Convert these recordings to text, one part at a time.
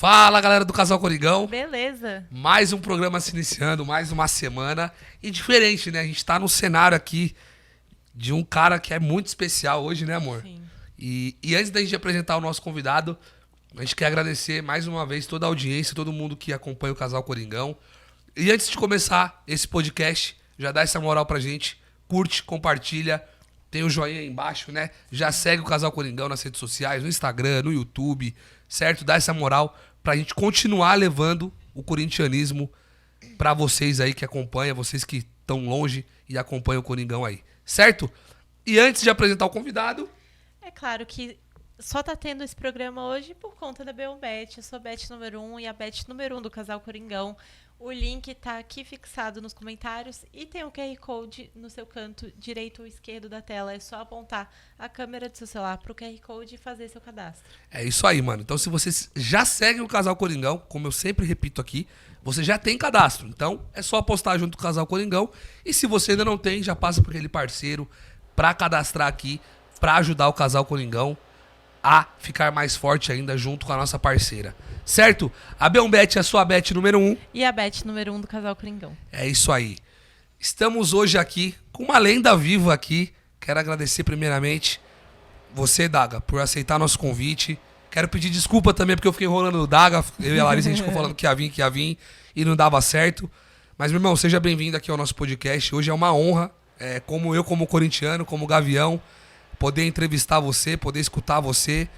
Fala, galera do Casal Coringão. Beleza. Mais um programa se iniciando, mais uma semana. E diferente, né? A gente tá no cenário aqui de um cara que é muito especial hoje, né, amor? Sim. E antes da gente apresentar o nosso convidado, a gente quer agradecer mais uma vez toda a audiência, todo mundo que acompanha o Casal Coringão. E antes de começar esse podcast, já dá essa moral pra gente. Curte, compartilha, tem o joinha aí embaixo, né? Já segue o Casal Coringão nas redes sociais, no Instagram, no YouTube, certo? Dá essa moral pra gente continuar levando o corintianismo pra vocês aí que acompanham, vocês que estão longe e acompanham o Coringão aí, certo? E antes de apresentar o convidado... É claro que só tá tendo esse programa hoje por conta da B1Bet. Eu sou a Bet número 1 e a Bet número 1 do Casal Coringão. O link tá aqui fixado nos comentários e tem o QR Code no seu canto direito ou esquerdo da tela. É só apontar a câmera do seu celular pro QR Code e fazer seu cadastro. É isso aí, mano. Então, se vocês já seguem o Casal Coringão, como eu sempre repito aqui, você já tem cadastro. Então, é só apostar junto com o Casal Coringão. E se você ainda não tem, já passa por aquele parceiro pra cadastrar aqui, pra ajudar o Casal Coringão a ficar mais forte ainda junto com a nossa parceira. Certo? A B1Bet é a sua bet número 1. E a Bet número 1 do Casal Coringão. É isso aí. Estamos hoje aqui com uma lenda viva aqui. Quero agradecer primeiramente você, Daga, por aceitar nosso convite. Quero pedir desculpa também porque eu fiquei enrolando o Daga. Eu e a Larissa, a gente ficou falando que ia vir e não dava certo. Mas, meu irmão, seja bem-vindo aqui ao nosso podcast. Hoje é uma honra, como corintiano, como gavião, poder entrevistar você, poder escutar você.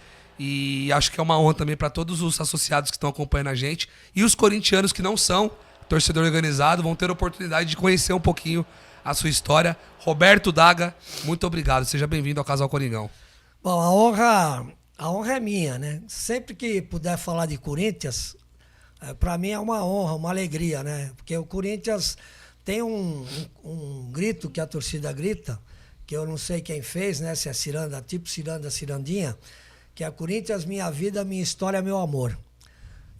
E acho que é uma honra também para todos os associados que estão acompanhando a gente. E os corintianos que não são torcedor organizado vão ter a oportunidade de conhecer um pouquinho a sua história. Roberto Daga, muito obrigado. Seja bem-vindo ao Casal Coringão. Bom, a honra é minha, né? Sempre que puder falar de Corinthians, para mim é uma honra, uma alegria, né? Porque o Corinthians tem um grito que a torcida grita, que eu não sei quem fez, né? Se é Ciranda, tipo Ciranda, Cirandinha, que é Corinthians, minha vida, minha história, meu amor.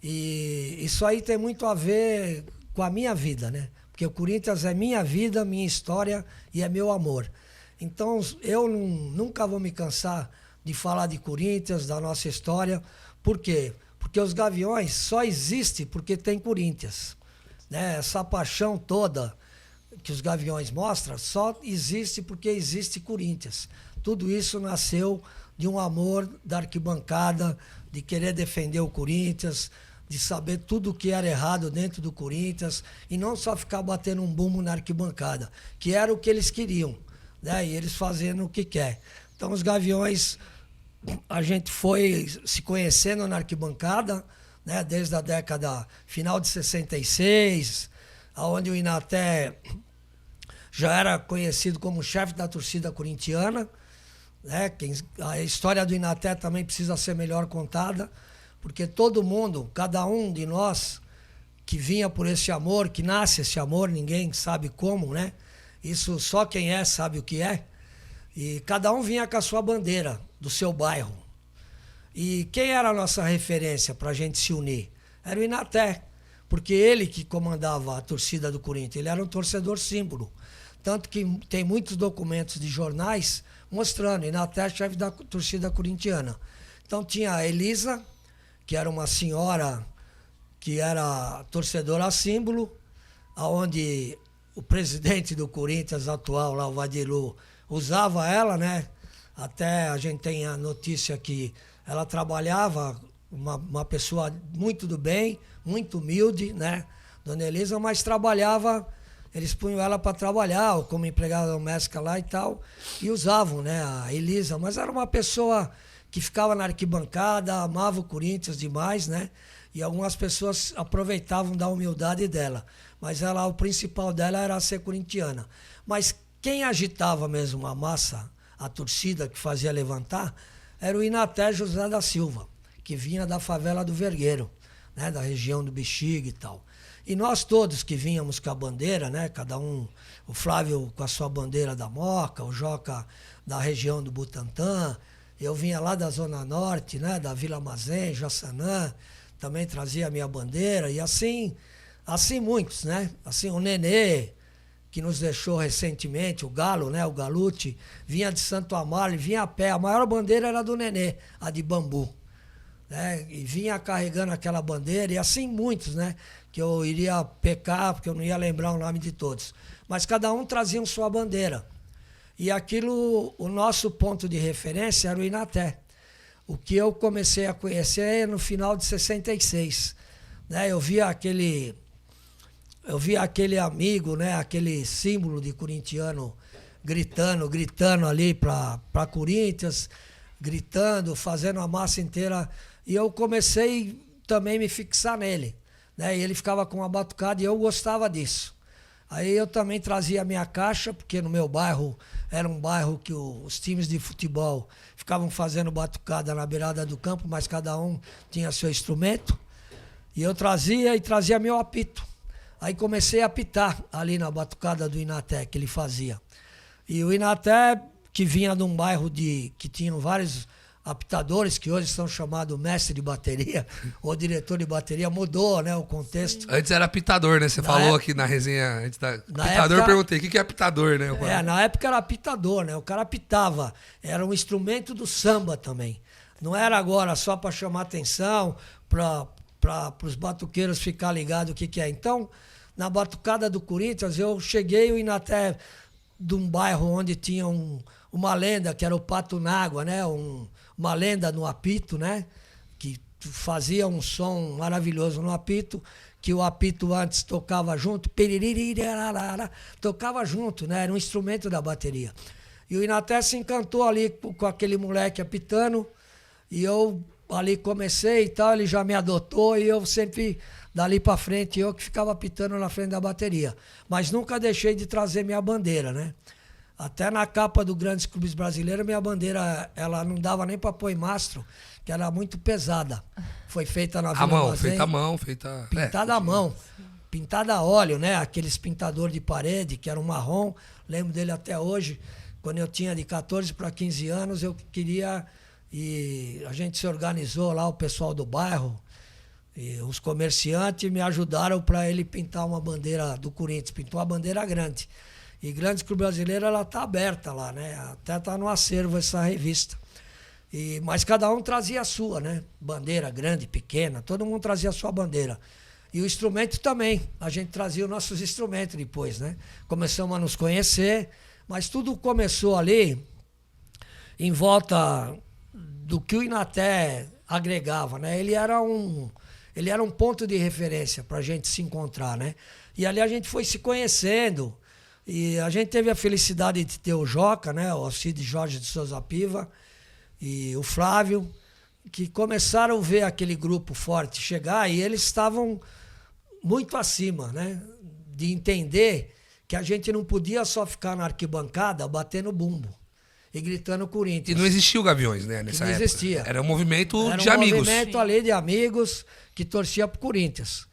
E isso aí tem muito a ver com a minha vida, né? Porque o Corinthians é minha vida, minha história e é meu amor. Então, eu nunca vou me cansar de falar de Corinthians, da nossa história. Por quê? Porque os Gaviões só existem porque tem Corinthians, né? Essa paixão toda que os Gaviões mostram só existe porque existe Corinthians. Tudo isso nasceu de um amor da arquibancada, de querer defender o Corinthians, de saber tudo o que era errado dentro do Corinthians e não só ficar batendo um bumbo na arquibancada, que era o que eles queriam, né? E eles fazendo o que quer. Então os Gaviões, a gente foi se conhecendo na arquibancada, né? Desde a década final de 66, onde o Inaté já era conhecido como chefe da torcida corintiana, né? A história do Inaté também precisa ser melhor contada, porque todo mundo, cada um de nós que vinha por esse amor, que nasce esse amor, ninguém sabe como, né? Isso só quem é sabe o que é. E cada um vinha com a sua bandeira do seu bairro. E quem era a nossa referência para a gente se unir? Era o Inaté, porque ele que comandava a torcida do Corinthians, ele era um torcedor símbolo. Tanto que tem muitos documentos de jornais mostrando, Inaté chefe da torcida corintiana. Então tinha a Elisa, que era uma senhora que era torcedora símbolo, onde o presidente do Corinthians atual, lá, o Vadilu, usava ela, né? Até a gente tem a notícia que ela trabalhava, uma pessoa muito do bem, muito humilde, né? Dona Elisa, mas trabalhava... Eles punham ela para trabalhar, ou como empregada doméstica lá e tal, e usavam, né, a Elisa. Mas era uma pessoa que ficava na arquibancada, amava o Corinthians demais, né? E algumas pessoas aproveitavam da humildade dela. Mas ela, o principal dela era ser corintiana. Mas quem agitava mesmo a massa, a torcida que fazia levantar, era o Inaté José da Silva, que vinha da favela do Vergueiro, né, da região do Bexiga e tal. E nós todos que vínhamos com a bandeira, né? Cada um, o Flávio com a sua bandeira da Moca, o Joca da região do Butantã, eu vinha lá da Zona Norte, né? Da Vila Mazém, Jaçanã, também trazia a minha bandeira, e assim muitos, né? Assim, o Nenê, que nos deixou recentemente, o Galo, né? O Galute, vinha de Santo Amaro, vinha a pé, a maior bandeira era do Nenê, a de bambu. né? E vinha carregando aquela bandeira, e assim muitos, né? Que eu iria pecar, porque eu não ia lembrar o nome de todos. Mas cada um trazia sua bandeira. E aquilo, o nosso ponto de referência era o Inaté. O que eu comecei a conhecer no final de 66. Né? Eu via aquele amigo, né? Aquele símbolo de corintiano gritando ali para Corinthians, gritando, fazendo a massa inteira. E eu comecei também a me fixar nele. Né? E ele ficava com uma batucada e eu gostava disso. Aí eu também trazia a minha caixa, porque no meu bairro era um bairro que os times de futebol ficavam fazendo batucada na beirada do campo, mas cada um tinha seu instrumento. E eu trazia meu apito. Aí comecei a apitar ali na batucada do Inaté que ele fazia. E o Inaté, que vinha de um bairro que tinham vários apitadores, que hoje são chamados mestre de bateria, ou diretor de bateria, mudou, né, o contexto. Antes era apitador, né? Você falou aqui na resenha antes da... Apitador, época, eu perguntei, o que é apitador, né? Na época era apitador, né? O cara apitava. Era um instrumento do samba também. Não era agora só para chamar atenção, para os batuqueiros ficar ligados o que é. Então, na batucada do Corinthians, eu cheguei indo até de um bairro onde tinha uma lenda, que era o Pato Nágua, né? Uma lenda no apito, né? Que fazia um som maravilhoso no apito, que o apito antes tocava junto, tocava junto, né? Era um instrumento da bateria. E o Inaté se encantou ali com aquele moleque apitando, e eu ali comecei e tal, ele já me adotou, e eu sempre, dali para frente, eu que ficava apitando na frente da bateria. Mas nunca deixei de trazer minha bandeira, né? Até na capa do Grandes Clubes Brasileiros, minha bandeira, ela não dava nem para pôr mastro, que era muito pesada. Foi feita na Vila Armazém. Feita à mão, feita... Pintada à mão. Pintada a óleo, né? Aqueles pintadores de parede, que era um marrom. Lembro dele até hoje. Quando eu tinha de 14 para 15 anos, eu queria... E a gente se organizou lá, o pessoal do bairro, e os comerciantes me ajudaram para ele pintar uma bandeira do Corinthians. Pintou uma bandeira grande. E Grandes Clube Brasileiro, ela está aberta lá, né? Até está no acervo essa revista. Mas cada um trazia a sua, né? Bandeira grande, pequena, todo mundo trazia a sua bandeira. E o instrumento também. A gente trazia os nossos instrumentos depois, né? Começamos a nos conhecer, mas tudo começou ali em volta do que o Inaté agregava, né? Ele era um ponto de referência para a gente se encontrar, né? E ali a gente foi se conhecendo. E a gente teve a felicidade de ter o Joca, né? O Alcide Jorge de Souza Piva e o Flávio, que começaram a ver aquele grupo forte chegar, e eles estavam muito acima, né? De entender que a gente não podia só ficar na arquibancada batendo bumbo e gritando Corinthians. E não existia o Gaviões, né, nessa época. Não existia. Era um movimento de amigos. Era um movimento ali de amigos que torcia pro Corinthians.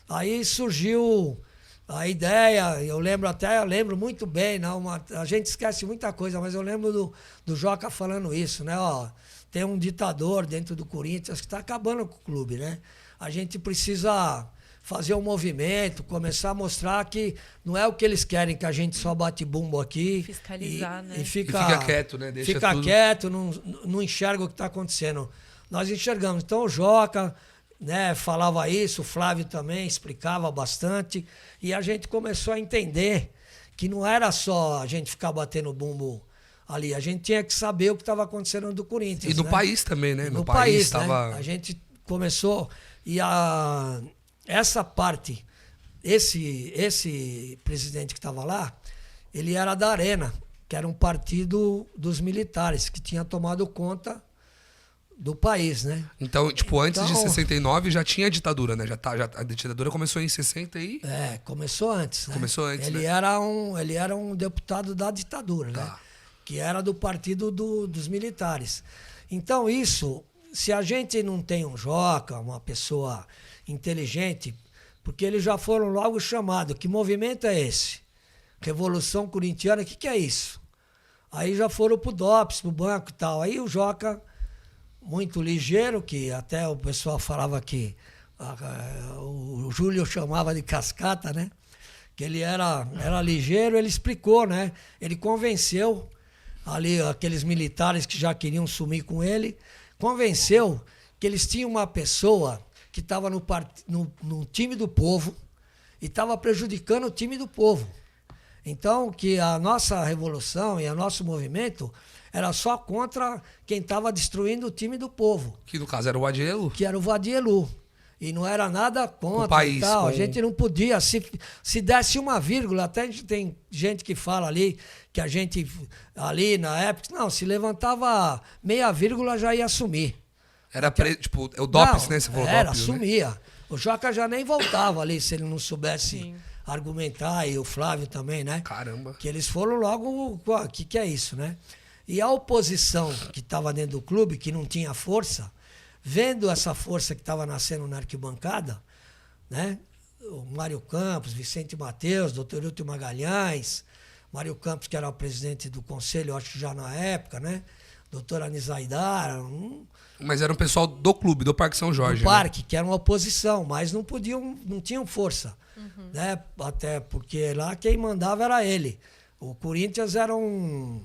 Aí surgiu a ideia, eu lembro muito bem, não, a gente esquece muita coisa, mas eu lembro do Joca falando isso, né? Ó, tem um ditador dentro do Corinthians que está acabando com o clube, né? A gente precisa fazer um movimento, começar a mostrar que não é o que eles querem, que a gente só bate bumbo aqui. Fiscalizar, né? E fica quieto, né? Deixa fica tudo... quieto, não enxerga o que está acontecendo. Nós enxergamos. Então o Joca, né, falava isso, o Flávio também explicava bastante, e a gente começou a entender que não era só a gente ficar batendo bumbo ali, a gente tinha que saber o que estava acontecendo do Corinthians. E do né? país também, né? No país, tava... né? A gente começou, e essa parte, esse presidente que estava lá, ele era da Arena, que era um partido dos militares, que tinha tomado conta do país, né? Então, tipo, antes de 69 já tinha ditadura, né? A ditadura começou em 60 e... Começou antes. Né? Começou antes, ele era um deputado da ditadura, tá, né? Que era do partido dos militares. Então, isso, se a gente não tem um Joca, uma pessoa inteligente, porque eles já foram logo chamados, que movimento é esse? Revolução Corintiana, o que é isso? Aí já foram pro DOPS, pro banco e tal. Aí o Joca... muito ligeiro, que até o pessoal falava que o Júlio chamava de cascata, né? Que ele era ligeiro, ele explicou, né? Ele convenceu ali aqueles militares que já queriam sumir com ele, convenceu que eles tinham uma pessoa que estava no time do povo e estava prejudicando o time do povo. Então, que a nossa revolução e o nosso movimento era só contra quem estava destruindo o time do povo. Que no caso era o Vadielu. Que era o Vadielu. E não era nada contra o país, e tal. com... A gente não podia. Se desse uma vírgula, até tem gente que fala ali que a gente, ali na época, não, se levantava meia vírgula já ia sumir. Era tipo, o DOPS, né? Você falou Era, DOPS, sumia. Né? O Joca já nem voltava ali se ele não soubesse Sim. argumentar, e o Flávio também, né? Caramba. Que eles foram logo, o que é isso, né? E a oposição que estava dentro do clube, que não tinha força, vendo essa força que estava nascendo na arquibancada, né? O Mário Campos, Vicente Mateus, Dr. Hilton Magalhães, Mário Campos, que era o presidente do conselho, acho que já na época, né? Doutor Anisaidar. Mas era um pessoal do clube, do Parque São Jorge. Do Parque, que era uma oposição, mas não tinham força. Né? Até porque lá quem mandava era ele. O Corinthians era um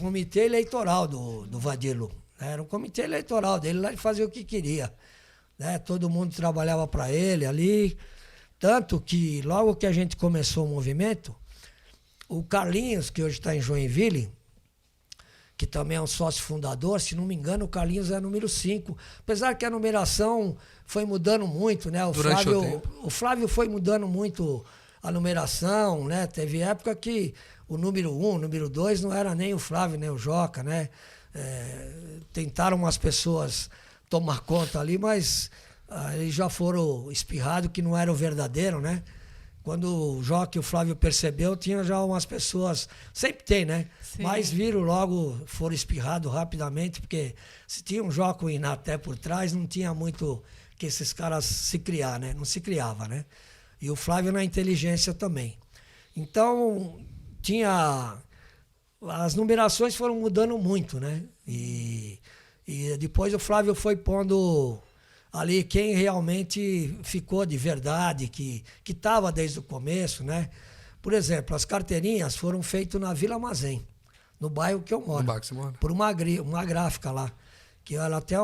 comitê eleitoral do Vadielu. Era um comitê eleitoral dele, lá ele fazia o que queria. Né? Todo mundo trabalhava para ele ali. Tanto que logo que a gente começou o movimento, o Carlinhos, que hoje está em Joinville, que também é um sócio fundador, se não me engano, o Carlinhos é número 5. Apesar que a numeração foi mudando muito, né? O Flávio foi mudando muito a numeração, né? Teve época que o número 1, o número 2 não era nem o Flávio, nem o Joca, né? Tentaram umas pessoas tomar conta ali, mas eles já foram espirrados que não era o verdadeiro, né? Quando o Joca e o Flávio percebeu, tinha já umas pessoas, sempre tem, né? Sim. Mas viram logo, foram espirrados rapidamente, porque se tinha um Joca e o Inaté por trás, não tinha muito que esses caras se criar, né? Não se criava, né? E o Flávio na inteligência também. Então, as numerações foram mudando muito, né? E depois o Flávio foi pondo ali quem realmente ficou de verdade, que estava desde o começo, né? Por exemplo, as carteirinhas foram feitas na Vila Mazém, no bairro que eu moro. No bairro que você mora. Por uma gráfica lá, que era até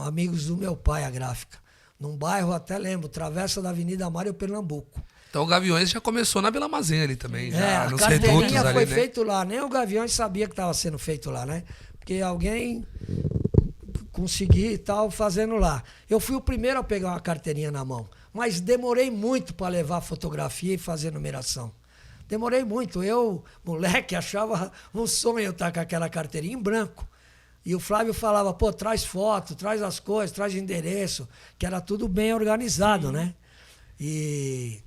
amigos do meu pai, a gráfica. Num bairro, até lembro, travessa da Avenida Mário Pernambuco. Então o Gaviões já começou na Vila Mazém ali também, já A nos redutos carteirinha ali, foi né? feito lá, nem o Gaviões sabia que estava sendo feito lá, né? Porque alguém consegui e tal, fazendo lá. Eu fui o primeiro a pegar uma carteirinha na mão, mas demorei muito para levar fotografia e fazer numeração. Demorei muito. Eu, moleque, achava um sonho estar com aquela carteirinha em branco. E o Flávio falava, pô, traz foto, traz as coisas, traz endereço, que era tudo bem organizado, né? E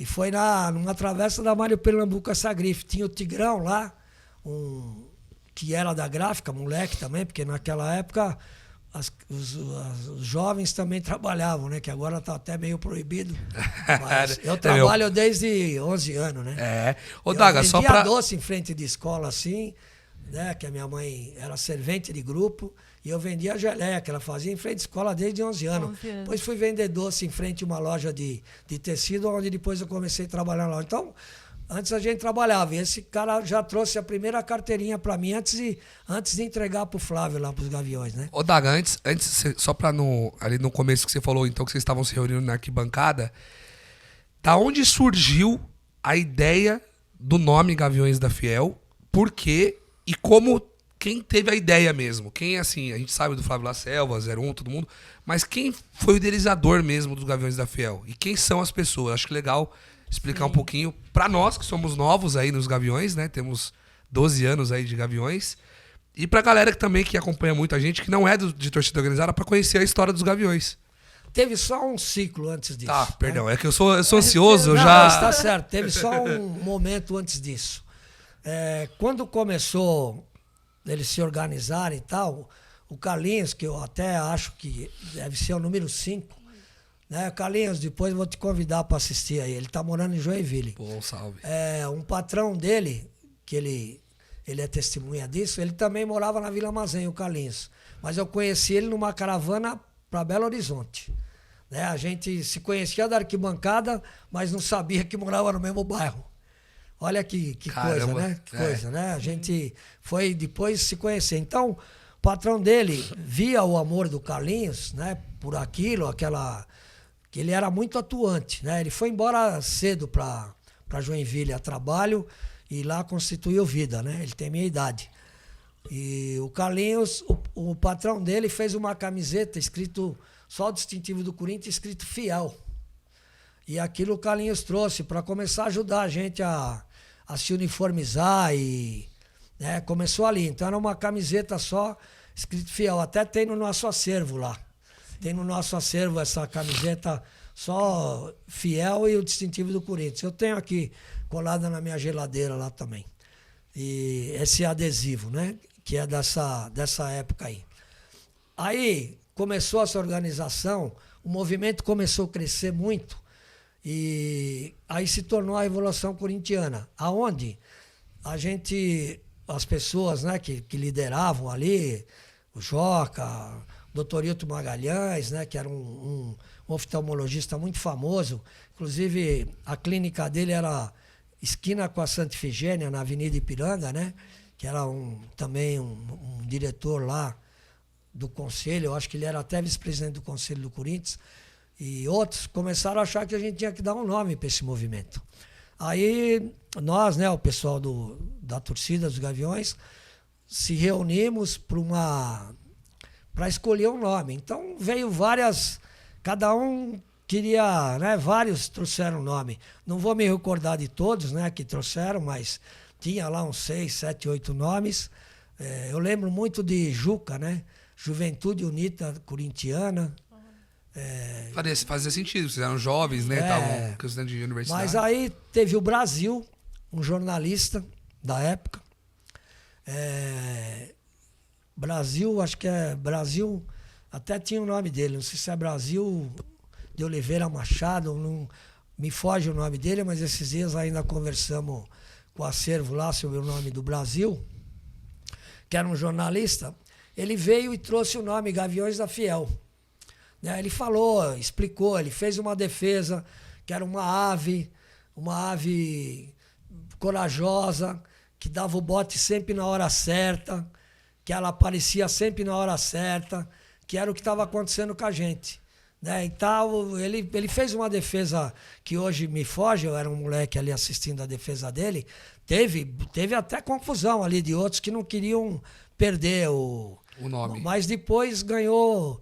foi numa travessa da Mário Pernambuco essa grife. Tinha o Tigrão lá, que era da gráfica, moleque também, porque naquela época os jovens também trabalhavam, né? Que agora está até meio proibido. Mas eu trabalho desde 11 anos, né? Ô, Daga, só pra... doce em frente de escola, assim, né? Que a minha mãe era servente de grupo. E eu vendia geleia, que ela fazia em frente de escola desde 11 anos. Depois fui vender doce em frente a uma loja de tecido, onde depois eu comecei a trabalhar lá. Então, antes a gente trabalhava. E esse cara já trouxe a primeira carteirinha para mim antes de entregar pro Flávio lá pros Gaviões, né? Ô, Daga, antes só pra ali no começo que você falou, então, que vocês estavam se reunindo na arquibancada, da onde surgiu a ideia do nome Gaviões da Fiel? Por quê? E como... Quem teve a ideia mesmo? Quem, assim, a gente sabe do Flávio La Selva, 01, todo mundo, mas quem foi o idealizador mesmo dos Gaviões da Fiel? E quem são as pessoas? Acho que legal explicar um pouquinho pra nós, que somos novos aí nos Gaviões, né? Temos 12 anos aí de Gaviões. E pra galera que acompanha muito a gente, que não é de torcida organizada, pra conhecer a história dos Gaviões. Teve só um ciclo antes disso. Tá, né? perdão, é que eu sou ansioso, eu Não, já... mas tá certo, teve só um momento antes disso. Quando começou... eles se organizarem e tal, o Carlinhos, que eu até acho que deve ser o número 5, né? Carlinhos, depois eu vou te convidar para assistir aí, ele tá morando em Joinville. Pô, salve. Um patrão dele, que ele é testemunha disso, ele também morava na Vila Mazém, o Carlinhos. Mas eu conheci ele numa caravana para Belo Horizonte. Né? A gente se conhecia da arquibancada, mas não sabia que morava no mesmo bairro. Olha que coisa, né? Que coisa, né? A gente foi depois se conhecer. Então, patrão dele via o amor do Carlinhos, né, por aquilo, que ele era muito atuante, né? Ele foi embora cedo para Joinville a trabalho e lá constituiu vida, né? Ele tem minha idade. E o Carlinhos, o patrão dele fez uma camiseta escrito, só o distintivo do Corinthians, escrito Fiel. E aquilo o Carlinhos trouxe para começar a ajudar a gente a se uniformizar e, né, começou ali. Então era uma camiseta só escrito Fiel. Até tem no nosso acervo lá. Tem no nosso acervo essa camiseta só Fiel e o distintivo do Corinthians. Eu tenho aqui colada na minha geladeira lá também. E esse adesivo, né? Que é dessa época aí. Aí começou essa organização, o movimento começou a crescer muito e aí se tornou a Revolução Corintiana, aonde as pessoas, né, que lideravam ali, o Joca, o Dr. Hilton Magalhães, né, que era um oftalmologista muito famoso, inclusive a clínica dele era esquina com a Santa Ifigênia, na Avenida Ipiranga, né, que era também um diretor lá do conselho, eu acho que ele era até vice-presidente do conselho do Corinthians, e outros começaram a achar que a gente tinha que dar um nome para esse movimento. Aí nós, né, o pessoal da torcida dos Gaviões, se reunimos para escolher um nome. Então veio cada um queria, né, vários trouxeram nome. Não vou me recordar de todos, né, que trouxeram, mas tinha lá uns 6, 7, 8 nomes. Eu lembro muito de Juca, né? Juventude Unida Corintiana. Fazia sentido, vocês eram jovens, né? Estavam questão de universidade. Mas aí teve o Brasil, um jornalista da época. Brasil, acho que é Brasil, até tinha o nome dele, não sei se é Brasil de Oliveira Machado, não me foge o nome dele, mas esses dias ainda conversamos com o acervo lá sobre o nome do Brasil, que era um jornalista. Ele veio e trouxe o nome Gaviões da Fiel. Né? Ele falou, explicou, ele fez uma defesa, que era uma ave corajosa, que dava o bote sempre na hora certa, que ela aparecia sempre na hora certa, que era o que estava acontecendo com a gente. Né? Então, ele fez uma defesa que hoje me foge, eu era um moleque ali assistindo a defesa dele, teve até confusão ali de outros que não queriam perder o nome. Mas depois ganhou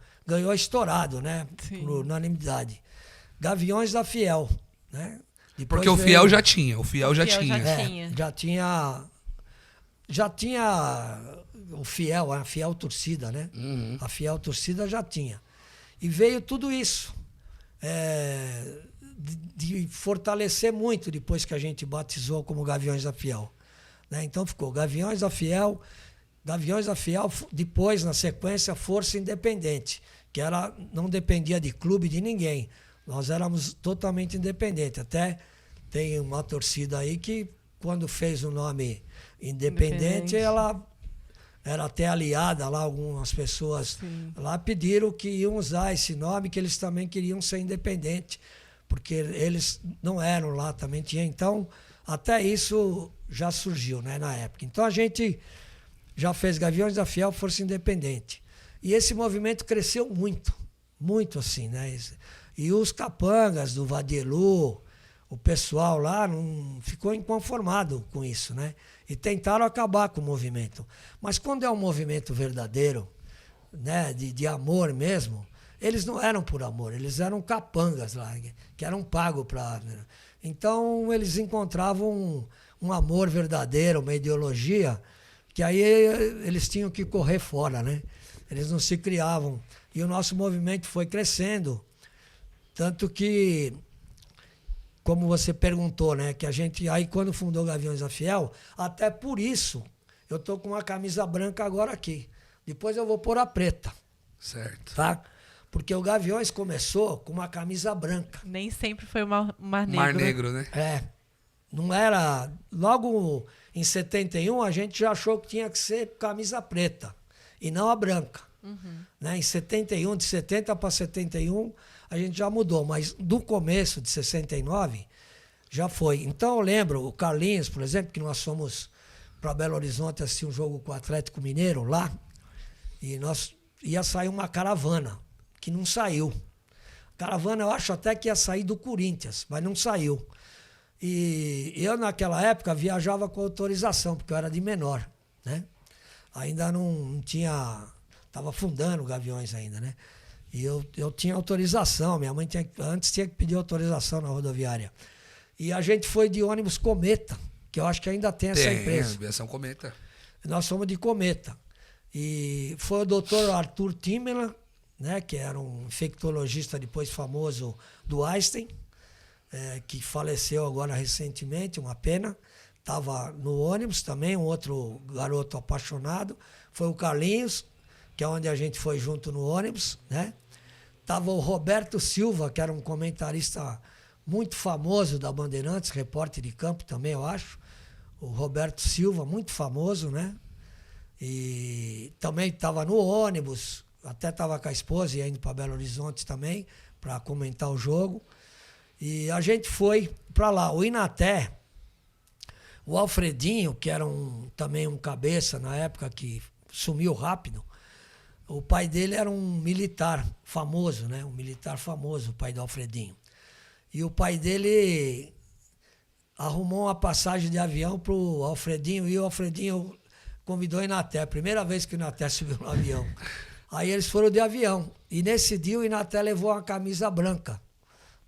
estourado, né? Sim. Por unanimidade. Gaviões da Fiel, né? Depois porque o Fiel já tinha, já tinha o Fiel, a Fiel torcida, né? Uhum. A Fiel torcida já tinha. E veio tudo isso de fortalecer muito depois que a gente batizou como Gaviões da Fiel. Né? Então ficou Gaviões da Fiel, depois, na sequência, Força Independente, que não dependia de clube, de ninguém. Nós éramos totalmente independentes. Até tem uma torcida aí que, quando fez o nome Independente, ela era até aliada lá, algumas pessoas lá pediram que iam usar esse nome, que eles também queriam ser independentes, porque eles não eram lá, também tinha. Então, até isso já surgiu, né, na época. Então, a gente já fez Gaviões da Fiel, Força Independente. E esse movimento cresceu muito, muito assim, né? E os capangas do Vadielu, o pessoal lá não ficou inconformado com isso, né? E tentaram acabar com o movimento. Mas quando é um movimento verdadeiro, né, de amor mesmo, eles não eram por amor, eles eram capangas lá, que eram pagos para... Então, eles encontravam um amor verdadeiro, uma ideologia, que aí eles tinham que correr fora, né? Eles não se criavam. E o nosso movimento foi crescendo. Tanto que, como você perguntou, né? Que a gente, aí quando fundou Gaviões da Fiel, até por isso, eu tô com uma camisa branca agora aqui. Depois eu vou pôr a preta. Certo. Tá? Porque o Gaviões começou com uma camisa branca. Nem sempre foi o Mar Negro. Mar Negro, né? Não era... Logo em 71, a gente já achou que tinha que ser camisa preta e não a branca. Uhum. Né? Em 71, de 70 para 71, a gente já mudou. Mas do começo de 69, já foi. Então eu lembro, o Carlinhos, por exemplo, que nós fomos para Belo Horizonte assistir um jogo com o Atlético Mineiro lá, E nós ia sair uma caravana, que não saiu. Caravana eu acho até que ia sair do Corinthians, mas não saiu. E eu naquela época viajava com autorização, porque eu era de menor, né? Ainda não tinha... Estava fundando o Gaviões ainda, né? E eu tinha autorização, minha mãe antes tinha que pedir autorização na rodoviária. E a gente foi de ônibus Cometa, que eu acho que ainda tem essa empresa. Aviação Cometa. Nós fomos de Cometa. E foi o doutor Arthur Timmerman, né, que era um infectologista depois famoso do Einstein, que faleceu agora recentemente, uma pena. Estava no ônibus também, um outro garoto apaixonado. Foi o Carlinhos, que é onde a gente foi junto no ônibus, né? Tava o Roberto Silva, que era um comentarista muito famoso da Bandeirantes, repórter de campo também, eu acho. O Roberto Silva, muito famoso, né? E também estava no ônibus, até estava com a esposa e indo para Belo Horizonte também, para comentar o jogo. E a gente foi para lá. O Inaté, o Alfredinho, que era também um cabeça na época que sumiu rápido, o pai dele era um militar famoso, né? Um militar famoso, o pai do Alfredinho. E o pai dele arrumou uma passagem de avião para o Alfredinho e o Alfredinho convidou o Inaté. A primeira vez que o Inaté subiu no avião. Aí eles foram de avião. E nesse dia o Inaté levou uma camisa branca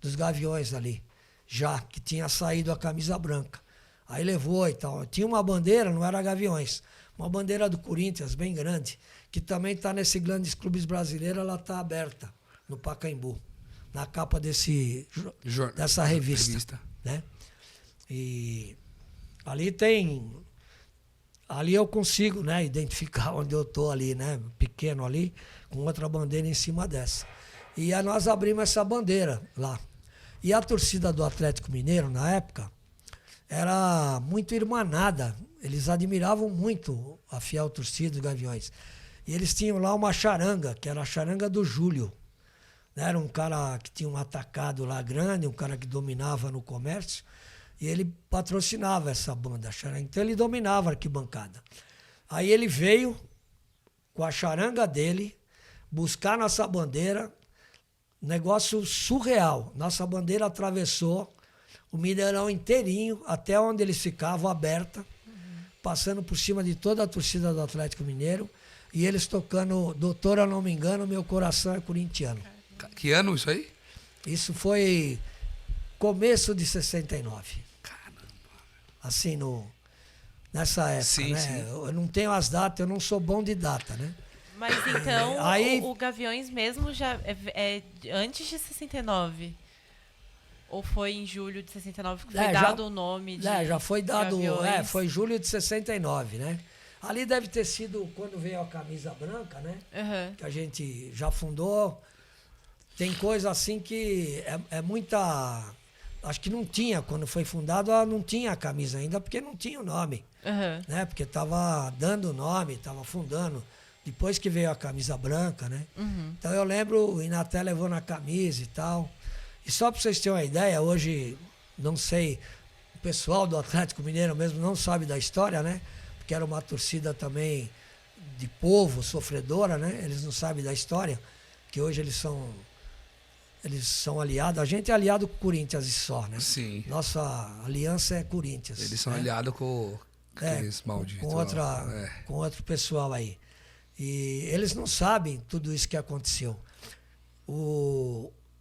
dos Gaviões ali, já que tinha saído a camisa branca. Aí levou e tal. Tinha uma bandeira, não era Gaviões, uma bandeira do Corinthians, bem grande, que também está nesse Grandes Clubes Brasileiros, ela está aberta no Pacaembu, na capa dessa revista. Né? E ali ali eu consigo, né, identificar onde eu estou ali, né, pequeno ali, com outra bandeira em cima dessa. E aí nós abrimos essa bandeira lá. E a torcida do Atlético Mineiro, na época, era muito irmanada. Eles admiravam muito a fiel torcida dos Gaviões. E eles tinham lá uma charanga, que era a charanga do Júlio. Era um cara que tinha um atacado lá grande, um cara que dominava no comércio, e ele patrocinava essa banda, a charanga. Então ele dominava a arquibancada. Aí ele veio com a charanga dele buscar nossa bandeira, negócio surreal. Nossa bandeira atravessou o Mineirão inteirinho, até onde eles ficavam, aberta, passando por cima de toda a torcida do Atlético Mineiro, e eles tocando Doutora, não me engano, meu coração é corintiano. Que ano isso aí? Isso foi começo de 69. Caramba. Assim, nessa época, sim, né? Sim. Eu não tenho as datas, eu não sou bom de data, né? Mas então, Aí- o Gaviões mesmo já é antes de 69? Ou foi em julho de 69 que foi dado o nome de já foi dado, Gaviões? foi julho de 69, né? Ali deve ter sido quando veio a camisa branca, né? Aham. Que a gente já fundou. Tem coisa assim que é muita... Acho que não tinha, quando foi fundado, não tinha a camisa ainda, porque não tinha o nome, Aham. né? Porque estava dando o nome, estava fundando. Depois que veio a camisa branca, né? Uhum. Então eu lembro, o Inaté levou na camisa e tal. E só para vocês terem uma ideia, hoje, não sei, o pessoal do Atlético Mineiro mesmo não sabe da história, né? Porque era uma torcida também de povo, sofredora, né? Eles não sabem da história, que hoje eles são aliados. A gente é aliado com o Corinthians e só, né? Sim. Nossa aliança é Corinthians. Eles são né? aliados com aqueles malditos. Com outro pessoal aí. E eles não sabem tudo isso que aconteceu.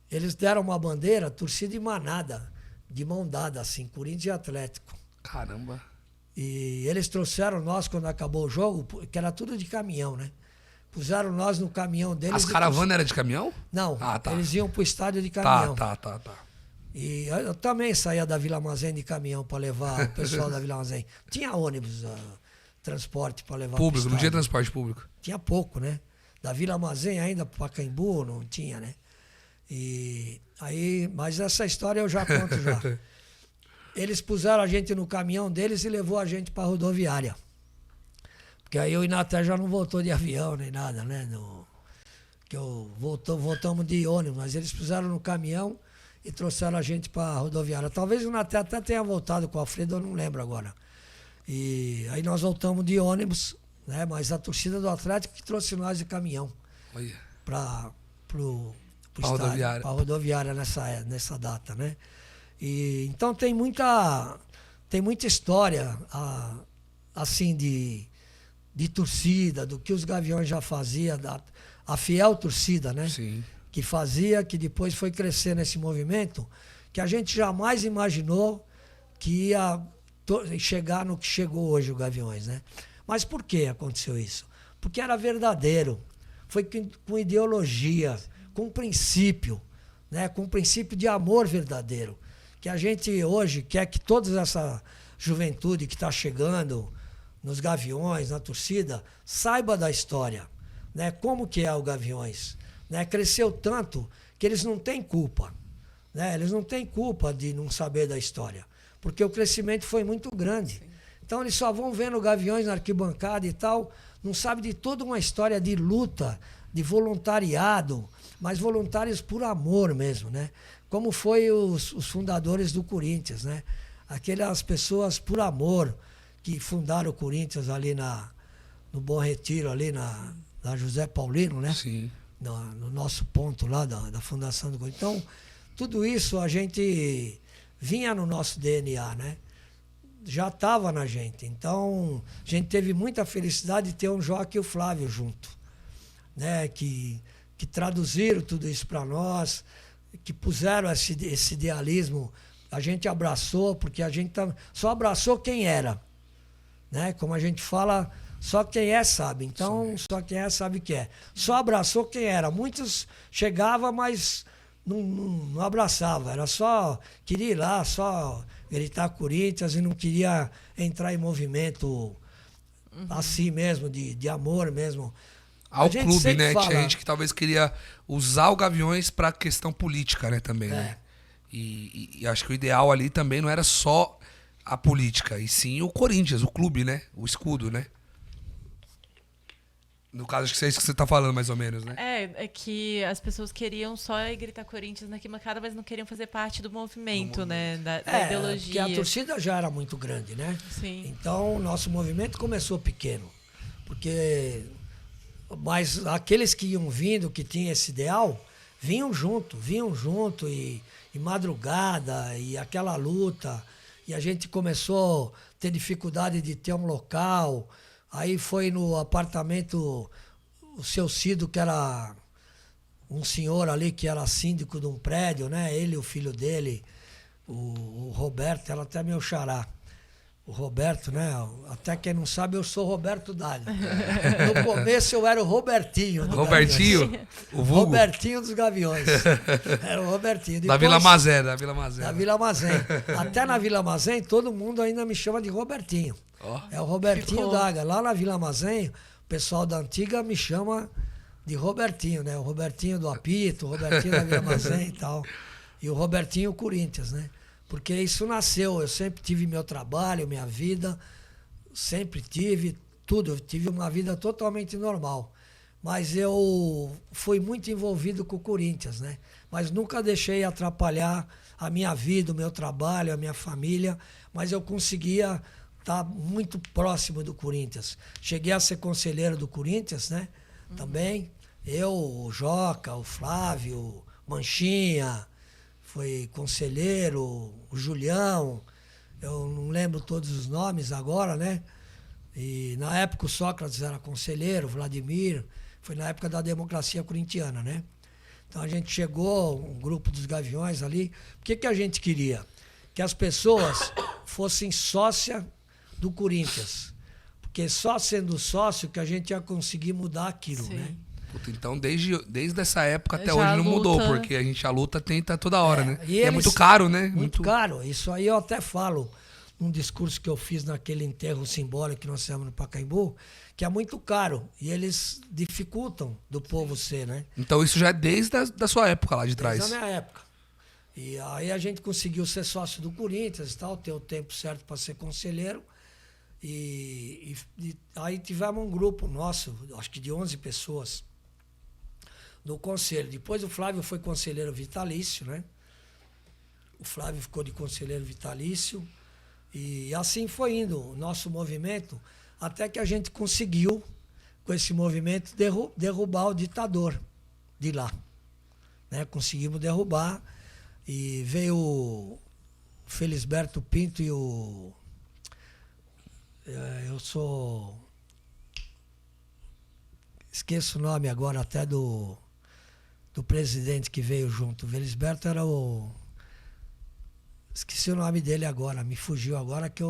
Eles deram uma bandeira, torcida em manada, de mão dada, assim, Corinthians e Atlético. Caramba. E eles trouxeram nós, quando acabou o jogo, que era tudo de caminhão, né? Puseram nós no caminhão deles. As caravanas eram de caminhão? Não, Ah, tá. eles iam pro estádio de caminhão. Tá. E eu também saía da Vila Mazém de caminhão para levar o pessoal da Vila Mazém. Tinha ônibus, transporte para levar Público, pro não tinha estádio. transporte público. Tinha pouco, né? Da Vila Mazém ainda para Pacaembu não tinha, né? E aí, mas essa história eu já conto já. Eles puseram a gente no caminhão deles e levou a gente para a rodoviária. Porque aí o Inaté já não voltou de avião nem nada, né? Voltamos de ônibus, mas eles puseram no caminhão e trouxeram a gente para a rodoviária. Talvez o Inaté até tenha voltado com o Alfredo, eu não lembro agora. E aí nós voltamos de ônibus, né? Mas a torcida do Atlético que trouxe nós de caminhão Olha. para Pra rodoviária. para rodoviária nessa data, né? E então tem muita história assim de torcida, do que os Gaviões já faziam, a fiel torcida, né? Sim. Que fazia, que depois foi crescer nesse movimento, que a gente jamais imaginou que ia chegar no que chegou hoje o Gaviões, né? Mas por que aconteceu isso? Porque era verdadeiro, foi com ideologia, com princípio, né? Com princípio de amor verdadeiro, que a gente hoje quer que toda essa juventude que está chegando nos Gaviões, na torcida, saiba da história, né? Como que é o Gaviões, né? Cresceu tanto que eles não têm culpa, né? Eles não têm culpa de não saber da história, porque o crescimento foi muito grande. Sim. Então eles só vão vendo Gaviões na arquibancada e tal, não sabem de toda uma história de luta, de voluntariado, mas voluntários por amor mesmo, né? Como foi os fundadores do Corinthians, né? Aquelas pessoas por amor que fundaram o Corinthians ali no Bom Retiro, ali na José Paulino, né? Sim. No nosso ponto lá da fundação do Corinthians. Então, tudo isso a gente vinha no nosso DNA, né? Já estava na gente. Então, a gente teve muita felicidade de ter um Joca e o Flávio junto, né? Que traduziram tudo isso para nós, que puseram esse idealismo. A gente abraçou, porque a gente só abraçou quem era, né? Como a gente fala, só quem é sabe. Então, só quem é sabe que é. Só abraçou quem era. Muitos chegavam, mas não abraçava. Era só, queria ir lá, só gritar Corinthians e não queria entrar em movimento assim mesmo, de amor mesmo. Ao clube, né? Tinha gente que talvez queria usar o Gaviões para questão política, né? Também, né? E acho que o ideal ali também não era só a política, e sim o Corinthians, o clube, né? O escudo, né? No caso, acho que é isso que você tá falando, mais ou menos, né? É que as pessoas queriam só ir gritar Corinthians na arquibancada, mas não queriam fazer parte do movimento, né? Da ideologia. Porque a torcida já era muito grande, né? Sim. Então, o nosso movimento começou pequeno. Mas aqueles que iam vindo, que tinham esse ideal, vinham junto e madrugada, e aquela luta. E a gente começou a ter dificuldade de ter um local. Aí foi no apartamento, o seu Cido, que era um senhor ali, que era síndico de um prédio, né? Ele e o filho dele, o Roberto, era até meu xará. O Roberto, né? Até quem não sabe, eu sou Roberto Daga. No começo eu era o Robertinho. Robertinho? O vulgo? Robertinho dos Gaviões. Era o Robertinho. Da Vila Mazé, da Vila Mazé. Da Vila Mazé. Até na Vila Mazé, todo mundo ainda me chama de Robertinho. Oh. É o Robertinho Daga. Lá na Vila Mazé, o pessoal da antiga me chama de Robertinho, né? O Robertinho do Apito, o Robertinho da Vila Mazé e tal. E o Robertinho Corinthians, né? Porque isso nasceu, eu sempre tive meu trabalho, minha vida, sempre tive tudo, eu tive uma vida totalmente normal. Mas eu fui muito envolvido com o Corinthians, né? Mas nunca deixei atrapalhar a minha vida, o meu trabalho, a minha família, mas eu conseguia estar muito próximo do Corinthians. Cheguei a ser conselheiro do Corinthians, né? Também. Eu, o Joca, o Flávio, o Manchinha, foi conselheiro, o Julião, eu não lembro todos os nomes agora, né? E na época o Sócrates era conselheiro, o Vladimir, foi na época da democracia corintiana, né? Então a gente chegou, um grupo dos Gaviões ali. O que a gente queria? Que as pessoas fossem sócia do Corinthians. Porque só sendo sócio que a gente ia conseguir mudar aquilo, Sim. né? Então, desde essa época até Já hoje não mudou, luta. porque a luta tenta toda hora, né? E é eles- muito caro, né? Muito caro. Isso aí eu até falo num discurso que eu fiz naquele enterro simbólico que nós fizemos no Pacaembu, que é muito caro. E eles dificultam do povo ser, né? Então isso já é desde da sua época lá de trás. Desde a minha época. E aí a gente conseguiu ser sócio do Corinthians e tal, ter o tempo certo para ser conselheiro. E aí tivemos um grupo nosso, acho que de 11 pessoas, no conselho. Depois o Flávio foi conselheiro vitalício, né? O Flávio ficou de conselheiro vitalício. E assim foi indo o nosso movimento. até que a gente conseguiu, com esse movimento, derrubar o ditador de lá. Né? Conseguimos derrubar e veio o Felisberto Pinto e o... Eu sou... Esqueço o nome agora até do presidente que veio junto. O Felisberto era o... Esqueci o nome dele agora, me fugiu agora que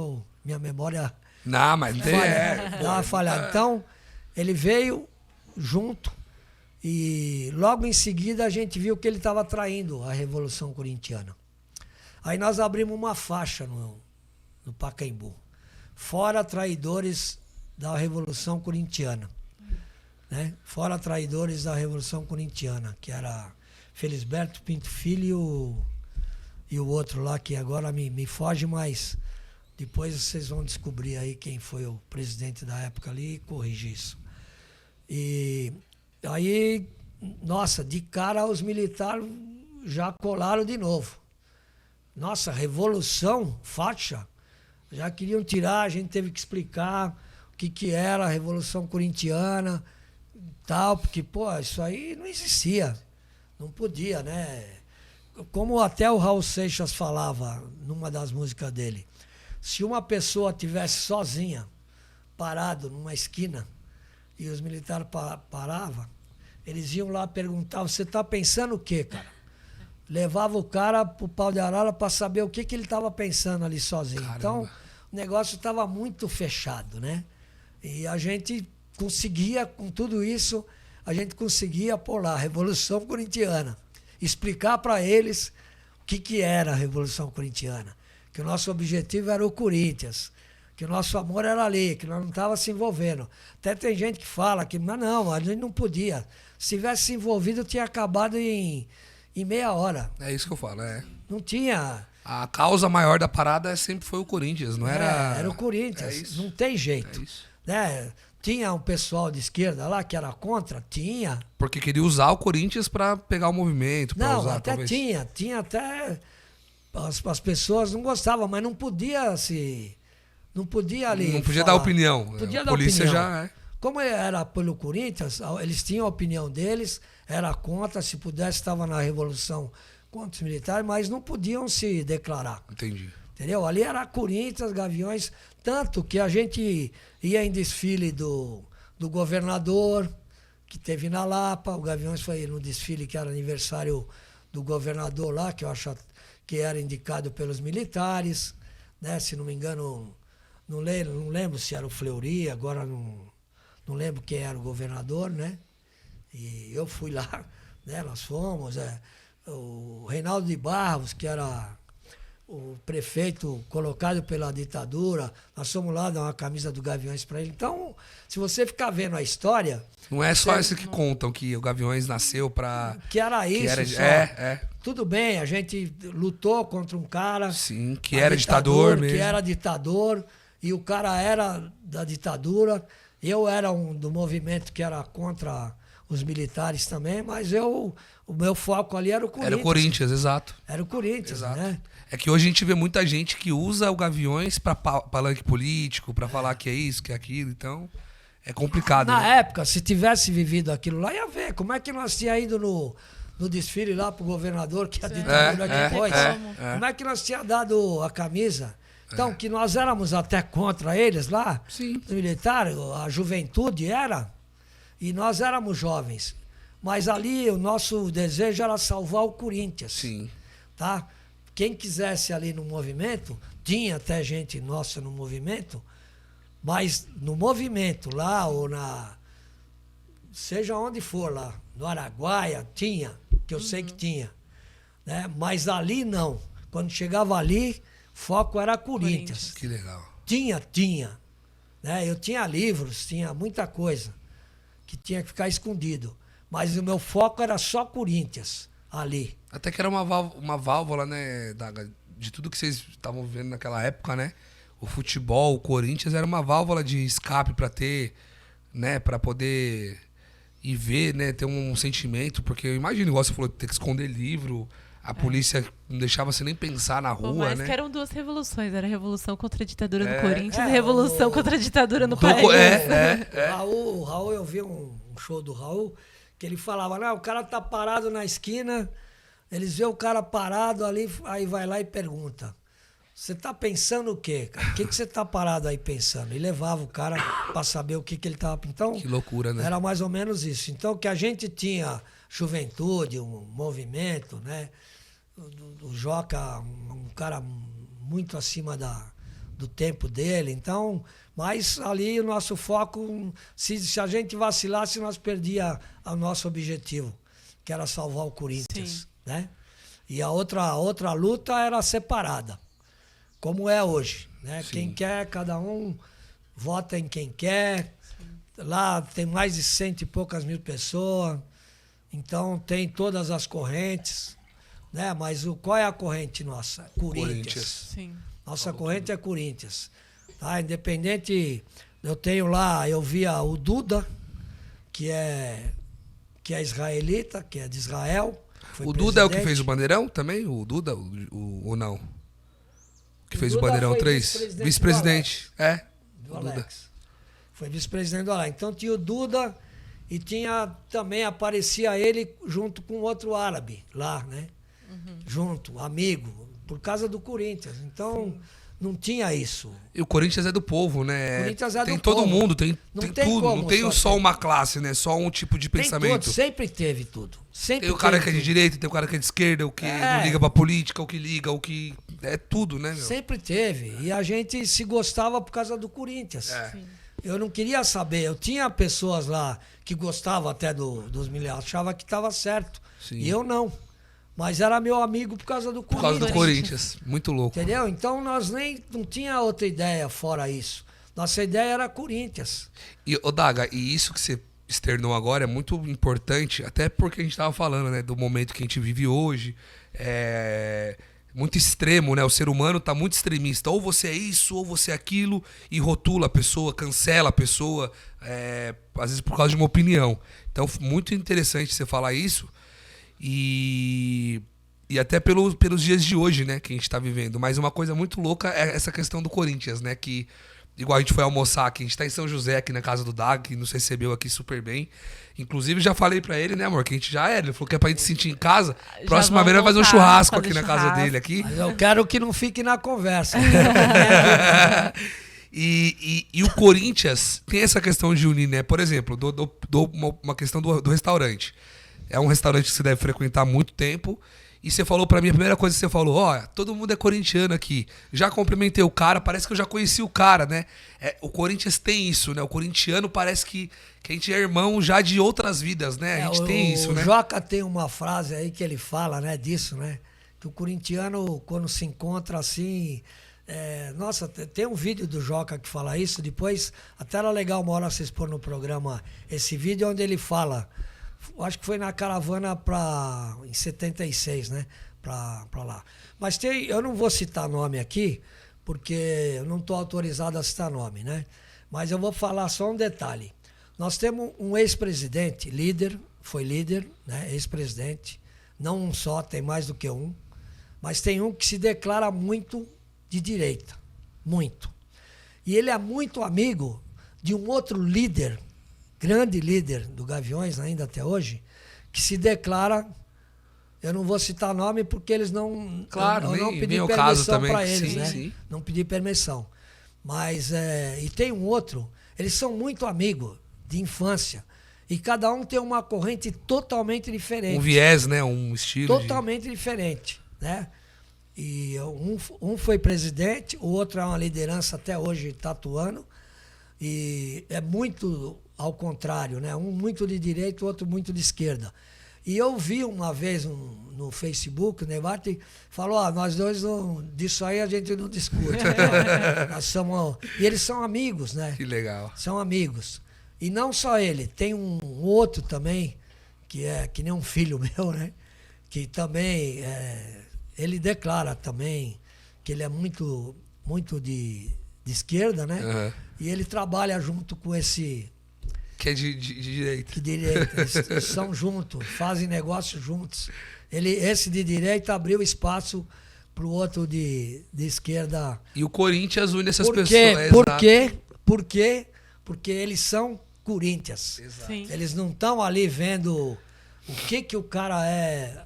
minha memória... Não, mas tem... Dá uma falhada. Então, ele veio junto e logo em seguida a gente viu que ele estava traindo a Revolução Corintiana. Aí nós abrimos uma faixa no Pacaembu. Fora traidores da Revolução Corintiana. Né? Fora traidores da Revolução Corintiana, que era Felisberto Pinto Filho e o outro lá, que agora me foge, mas depois vocês vão descobrir aí quem foi o presidente da época ali e corrigir isso. E aí, nossa, de cara os militares já colaram de novo. Nossa, revolução, faixa, já queriam tirar, a gente teve que explicar o que era a Revolução Corintiana, tal, porque, pô, isso aí não existia, não podia, né? Como até o Raul Seixas falava numa das músicas dele, se uma pessoa tivesse sozinha, parado numa esquina, e os militares paravam, eles iam lá perguntar, você está pensando o quê, cara? Levava o cara pro pau de arara para saber o que ele estava pensando ali sozinho. Caramba. Então, o negócio estava muito fechado, né? E a gente conseguia, com tudo isso, a gente conseguia pôr lá a Revolução Corintiana. Explicar para eles o que era a Revolução Corintiana. Que o nosso objetivo era o Corinthians. Que o nosso amor era ali, que nós não estávamos se envolvendo. Até tem gente que fala que, mas não, a gente não podia. Se tivesse se envolvido, tinha acabado em meia hora. É isso que eu falo, é. Não tinha... A causa maior da parada sempre foi o Corinthians, não era... Era o Corinthians, É isso. não tem jeito. É isso. Né? Tinha um pessoal de esquerda lá que era contra? Tinha. Porque queria usar o Corinthians pra pegar o movimento, pra Não, usar, até talvez. tinha até... As pessoas não gostavam, mas não podia se... Não podia ali Não podia falar. dar opinião. Podia A dar polícia opinião. já é. Como era pelo Corinthians, eles tinham a opinião deles, era contra, se pudesse estava na Revolução contra os militares, mas não podiam se declarar. Entendi. Entendeu? Ali era Corinthians, Gaviões, tanto que a gente ia em desfile do governador, que teve na Lapa, o Gaviões foi no desfile que era aniversário do governador lá, que eu acho que era indicado pelos militares, né? Se não me engano, não lembro se era o Fleury, agora não lembro quem era o governador, né? E eu fui lá, né? Nós fomos, o Reinaldo de Barros, que era o prefeito colocado pela ditadura, nós fomos lá dar uma camisa do Gaviões para ele. Então, se você ficar vendo a história... Não é só isso que contam, que o Gaviões nasceu pra... Que era isso, que era, só. é. Tudo bem, a gente lutou contra um cara... Sim, que era ditador mesmo. Que era ditador, e o cara era da ditadura. Eu era do movimento que era contra os militares também, mas o meu foco ali era o Corinthians. Era o Corinthians, exato. Era o Corinthians, Exato. né? É que hoje a gente vê muita gente que usa o Gaviões pra palanque político, pra falar que é isso, que é aquilo, então é complicado. Na né? época, se tivesse vivido aquilo lá, ia ver como é que nós tínhamos ido no desfile lá pro governador, que a ditadura depois. Como é que nós tínhamos dado a camisa? Então, que nós éramos até contra eles lá, Sim. os militares, a juventude era, e nós éramos jovens. Mas ali o nosso desejo era salvar o Corinthians. Sim. Tá? Quem quisesse ali no movimento, tinha até gente nossa no movimento, mas no movimento lá ou seja onde for lá, no Araguaia, tinha, que eu sei que tinha. Né? Mas ali não. Quando chegava ali, foco era Corinthians. Que legal. Tinha. Né? Eu tinha livros, tinha muita coisa que tinha que ficar escondido. Mas o meu foco era só Corinthians, ali. Até que era uma válvula, né, Daga, de tudo que vocês estavam vivendo naquela época, né? O futebol, o Corinthians era uma válvula de escape pra ter, né, pra poder ir ver, né, ter um sentimento, porque eu imagino, igual você falou, ter que esconder livro, A polícia não deixava você nem pensar na Pô, rua, mas né? que eram duas revoluções. Era a revolução contra a ditadura no É. Corinthians e a revolução contra a ditadura no Do- país. O Raul, eu vi um show do Raul, que ele falava, não, o cara tá parado na esquina, eles vê o cara parado ali, aí vai lá e pergunta, você tá pensando o quê, cara? O que você tá parado aí pensando? E levava o cara para saber o que ele tava... Então, Que loucura, né? era mais ou menos isso. Então, que a gente tinha juventude, um movimento, né? O Joca, um cara muito acima do tempo dele. Então, mas ali o nosso foco, se a gente vacilasse, nós perdíamos o nosso objetivo, que era salvar o Corinthians, Sim. né? E a outra luta era separada, como é hoje, né? Sim. Quem quer, cada um vota em quem quer. Lá tem mais de 100 e poucas mil pessoas, então tem todas as correntes, né? Mas qual é a corrente nossa? Corinthians. Sim. Nossa corrente é Corinthians. Tá? Independente, eu via o Duda, que é israelita, que é de Israel. foi O Duda é o que presidente. fez o Bandeirão também? O Duda? Ou não? Que O fez o Duda Bandeirão foi 3? vice-presidente Vice-presidente. É. do O Duda. Alex. Foi vice-presidente do Alex. Então tinha o Duda e também aparecia ele junto com outro árabe lá, né? Junto, amigo, por causa do Corinthians. Então não tinha isso. E o Corinthians é do povo, né? O Corinthians é tem do todo povo. mundo, tem Não tem tem tudo. como Não tem só só ter. uma classe, né? Só um tipo de Tem pensamento. tudo, sempre teve tudo. Sempre Tem o cara teve que é de tudo. direita, tem o cara que é de esquerda, o que não liga pra política, o que liga, o que. É tudo, né, meu? Sempre teve. E a gente se gostava por causa do Corinthians. É. Sim. Eu não queria saber. Eu tinha pessoas lá que gostavam até dos milhares, achava que estava certo. Sim. E eu não. Mas era meu amigo por causa do Por causa Corinthians. do Corinthians. Muito louco. Entendeu? Então nós não tinha outra ideia fora isso. Nossa ideia era Corinthians. E, ô Daga, e isso que você externou agora é muito importante, até porque a gente tava falando, né, do momento que a gente vive hoje. É muito extremo, né? O ser humano tá muito extremista. Ou você é isso, ou você é aquilo, e rotula a pessoa, cancela a pessoa, às vezes por causa de uma opinião. Então, muito interessante você falar isso. E até pelos dias de hoje, né, que a gente tá vivendo. Mas uma coisa muito louca é essa questão do Corinthians, né? Que, igual a gente foi almoçar aqui, a gente tá em São José, aqui na casa do Dag, que nos recebeu aqui super bem. Inclusive, já falei pra ele, né, amor, que a gente já ele falou que é pra gente se sentir em casa. Já Próxima vamos vez vai fazer um voltar, churrasco fazer aqui na casa churrasco. dele aqui. Mas eu quero que não fique na conversa. E o Corinthians tem essa questão de unir, né? Por exemplo, dou uma questão do restaurante. É um restaurante que você deve frequentar há muito tempo. E você falou pra mim, a primeira coisa que você falou, ó, todo mundo é corintiano aqui. Já cumprimentei o cara, parece que eu já conheci o cara, né? O Corinthians tem isso, né? O corintiano parece que a gente é irmão já de outras vidas, né? A gente tem isso, né? O Joca tem uma frase aí que ele fala, né, disso, né? Que o corintiano, quando se encontra assim... nossa, tem um vídeo do Joca que fala isso. Depois, até era legal uma hora vocês pôr no programa esse vídeo onde ele fala... Acho que foi na caravana em 76, né? Pra lá. Mas eu não vou citar nome aqui, porque eu não estou autorizado a citar nome, né? Mas eu vou falar só um detalhe. Nós temos um ex-presidente, foi líder, né? Ex-presidente. Não um só, tem mais do que um. Mas tem um que se declara muito de direita. Muito. E ele é muito amigo de um outro líder, grande líder do Gaviões, ainda até hoje, que se declara, eu não vou citar nome porque eles não... Claro, eu não nem pedi o caso permissão também. para eles, Sim, né? sim. Não pedi permissão. Mas, e tem um outro, eles são muito amigos de infância. E cada um tem uma corrente totalmente diferente. Um viés, né? Um estilo. Totalmente diferente, né? E um foi presidente, o outro é uma liderança até hoje, está atuando. E é muito ao contrário, né? Um muito de direita, o outro muito de esquerda. E eu vi uma vez no Facebook, o debate, falou, nós dois, disso aí a gente não discute. E eles são amigos, né? Que legal. São amigos. E não só ele, tem um outro também, que é que nem um filho meu, né? Que também, ele declara também que ele é muito, muito de esquerda, né? Uhum. E ele trabalha junto com esse Que é de direita. De direita. Eles são juntos, fazem negócio juntos. Esse de direita abriu espaço para o outro de esquerda. E o Corinthians une essas Por pessoas. quê? Exato. Por quê? Porque eles são Corinthians. Exato. Sim. Eles não estão ali vendo o que o cara é,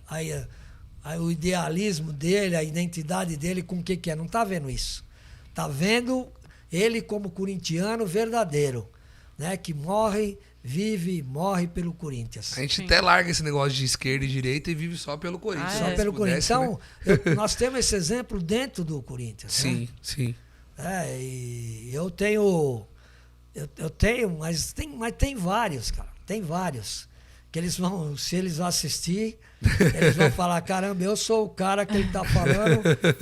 o idealismo dele, a identidade dele com o que é. Não está vendo isso. Está vendo ele como corintiano verdadeiro, né? Que vive e morre pelo Corinthians. A gente Sim. até larga esse negócio de esquerda e direita e vive só pelo Corinthians. Ah, Só é. pelo Se Corinthians. pudesse, Então, né? nós temos esse exemplo dentro do Corinthians. Sim, Né? sim. E eu tenho. Eu tenho, mas tem vários, cara. Tem vários. Que eles vão, se eles assistir, eles vão falar, caramba, eu sou o cara que ele tá falando,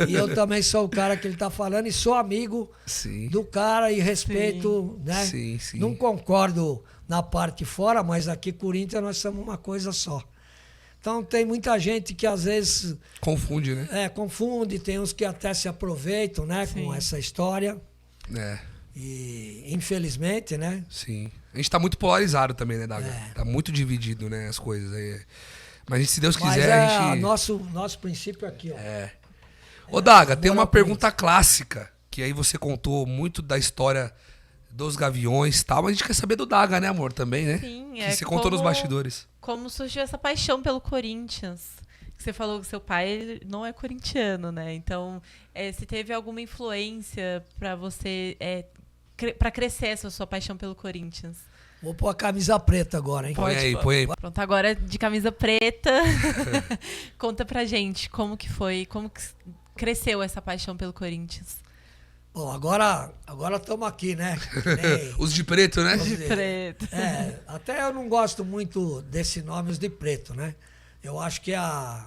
e eu também sou o cara que ele tá falando, e sou amigo Sim. do cara e respeito, né? Sim, sim. Não concordo na parte fora, mas aqui Corinthians nós somos uma coisa só. Então tem muita gente que às vezes Confunde, né? confunde, tem uns que até se aproveitam, né, Sim. com essa história. É, E infelizmente, né? sim. A gente tá muito polarizado também, né, Daga? É. Tá muito dividido, né, as coisas aí. Mas se Deus Mas quiser, a gente... nosso princípio aqui, ó. Ô, Daga, tem amor uma ao pergunta clássica, que aí você contou muito da história dos Gaviões e tal, mas a gente quer saber do Daga, né, amor, também, né? Sim, Que você contou nos bastidores. Como surgiu essa paixão pelo Corinthians? Você falou que seu pai ele não é corintiano, né? Então, se teve alguma influência para você, para crescer essa sua paixão pelo Corinthians? Vou pôr a camisa preta agora, hein? Põe aí, põe aí. Pronto, agora de camisa preta, conta pra gente como que foi, como que cresceu essa paixão pelo Corinthians. Bom, agora estamos aqui, né? Nem- Os de preto, né? vamos dizer, Preto. até eu não gosto muito desse nome, os de preto, né? Eu acho que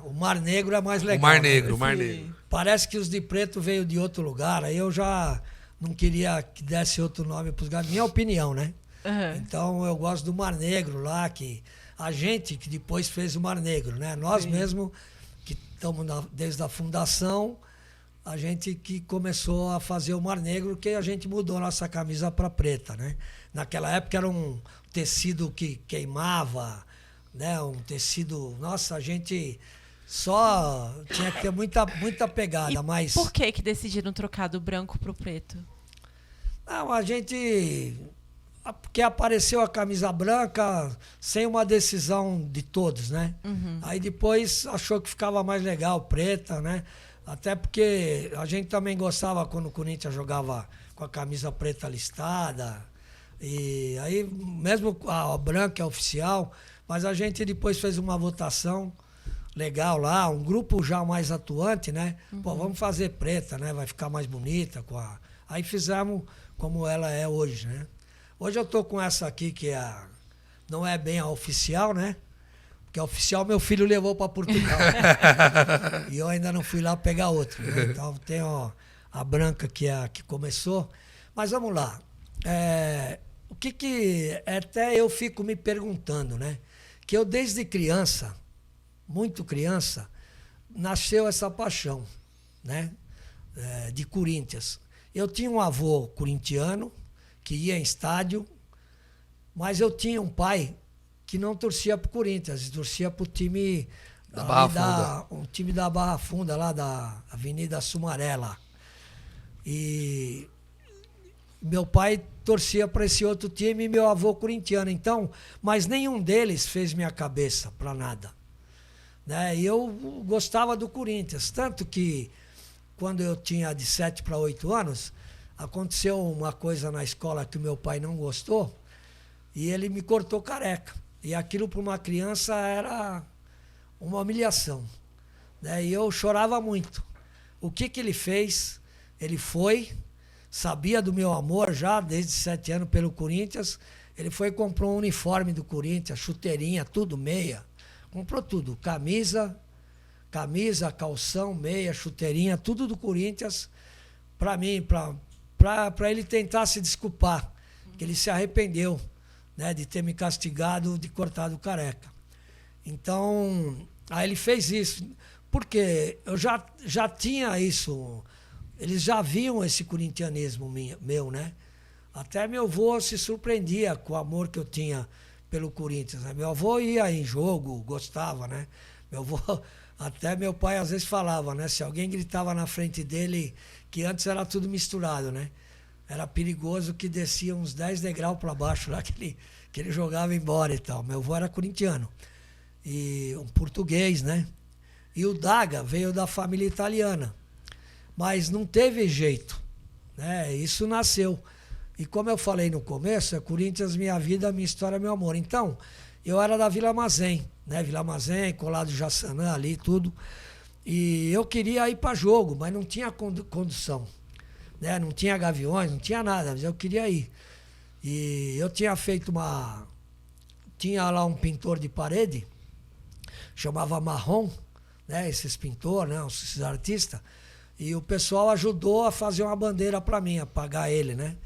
o Mar Negro é mais legal. O Mar né? Negro, o Mar Sim. Negro. Parece que os de preto veio de outro lugar, aí eu já não queria que desse outro nome para os gatos. Minha opinião, né? Aham. Então eu gosto do Mar Negro lá, que a gente que depois fez o Mar Negro, né? Nós Sim. mesmo, que estamos desde a fundação, a gente que começou a fazer o Mar Negro, que a gente mudou nossa camisa para preta, né? Naquela época era um tecido que queimava, né? Um tecido... Nossa, a gente só tinha que ter muita pegada, E mas... por que decidiram trocar do branco pro preto? Não, a gente... Porque apareceu a camisa branca sem uma decisão de todos, né? Uhum. Aí depois achou que ficava mais legal preta, né? Até porque a gente também gostava quando o Corinthians jogava com a camisa preta listada. E aí, mesmo a branca é oficial, mas a gente depois fez uma votação legal lá, um grupo já mais atuante, né? Pô, vamos fazer preta, né? Vai ficar mais bonita. Aí fizemos como ela é hoje, né? Hoje eu tô com essa aqui que não é bem a oficial, né? Porque a oficial meu filho levou para Portugal. E eu ainda não fui lá pegar outra. Né? Então tem a branca que é a que começou. Mas vamos lá. O que até eu fico me perguntando, né? Que eu desde criança, muito criança, nasceu essa paixão, né? De Corinthians. Eu tinha um avô corintiano, que ia em estádio, mas eu tinha um pai que não torcia para o Corinthians, torcia para o time Da Barra Funda. um time da Barra Funda, lá da Avenida Sumaré, lá. E meu pai torcia para esse outro time e meu avô corintiano. Então, mas nenhum deles fez minha cabeça para nada. Né? E eu gostava do Corinthians, tanto que quando eu tinha de 7 para 8 anos, aconteceu uma coisa na escola que o meu pai não gostou e ele me cortou careca. E aquilo para uma criança era uma humilhação. Né? E eu chorava muito. O que ele fez? Ele foi, sabia do meu amor já desde 7 anos pelo Corinthians. Ele foi e comprou um uniforme do Corinthians, chuteirinha, tudo, meia. Comprou tudo, camisa, calção, meia, chuteirinha, tudo do Corinthians para mim, para ele tentar se desculpar, que ele se arrependeu, né, de ter me castigado, de cortar o careca. Então, aí ele fez isso, porque eu já tinha isso, eles já viam esse corintianismo meu, né? Até meu avô se surpreendia com o amor que eu tinha pelo Corinthians, né? Meu avô ia em jogo, gostava, né? Meu avô, até meu pai às vezes falava, né? Se alguém gritava na frente dele, que antes era tudo misturado, né? Era perigoso que descia uns 10 degraus para baixo lá, que ele jogava embora e tal. Meu avô era corintiano, e um português, né? E o Daga veio da família italiana, mas não teve jeito, né? Isso nasceu. E como eu falei no começo, é Corinthians, minha vida, minha história, meu amor. Então, eu era da Vila Mazem, né? Vila Mazem, colado de Jaçanã ali, tudo. E eu queria ir para jogo, mas não tinha condução, né? Não tinha gaviões, não tinha nada, mas eu queria ir. E eu tinha feito tinha lá um pintor de parede, chamava Marrom, né? Esses pintores, né? Esses artistas. E o pessoal ajudou a fazer uma bandeira para mim, a pagar ele, né?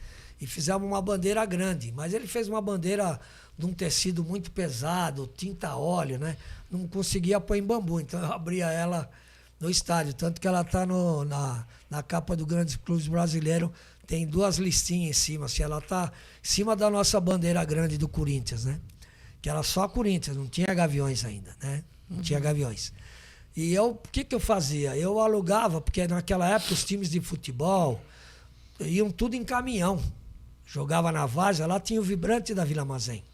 E fizemos uma bandeira grande, mas ele fez uma bandeira de um tecido muito pesado, tinta óleo, né? Não conseguia pôr em bambu, então eu abria ela no estádio, tanto que ela está na capa do Grandes Clubes Brasileiro, tem 2 listinhas em cima, assim, ela está em cima da nossa bandeira grande do Corinthians, né? Que era só Corinthians, não tinha gaviões ainda, né? Não tinha gaviões. E o que eu fazia? Eu alugava, porque naquela época os times de futebol iam tudo em caminhão. Jogava na Várzea, lá tinha o Vibrante da Vila Mazem,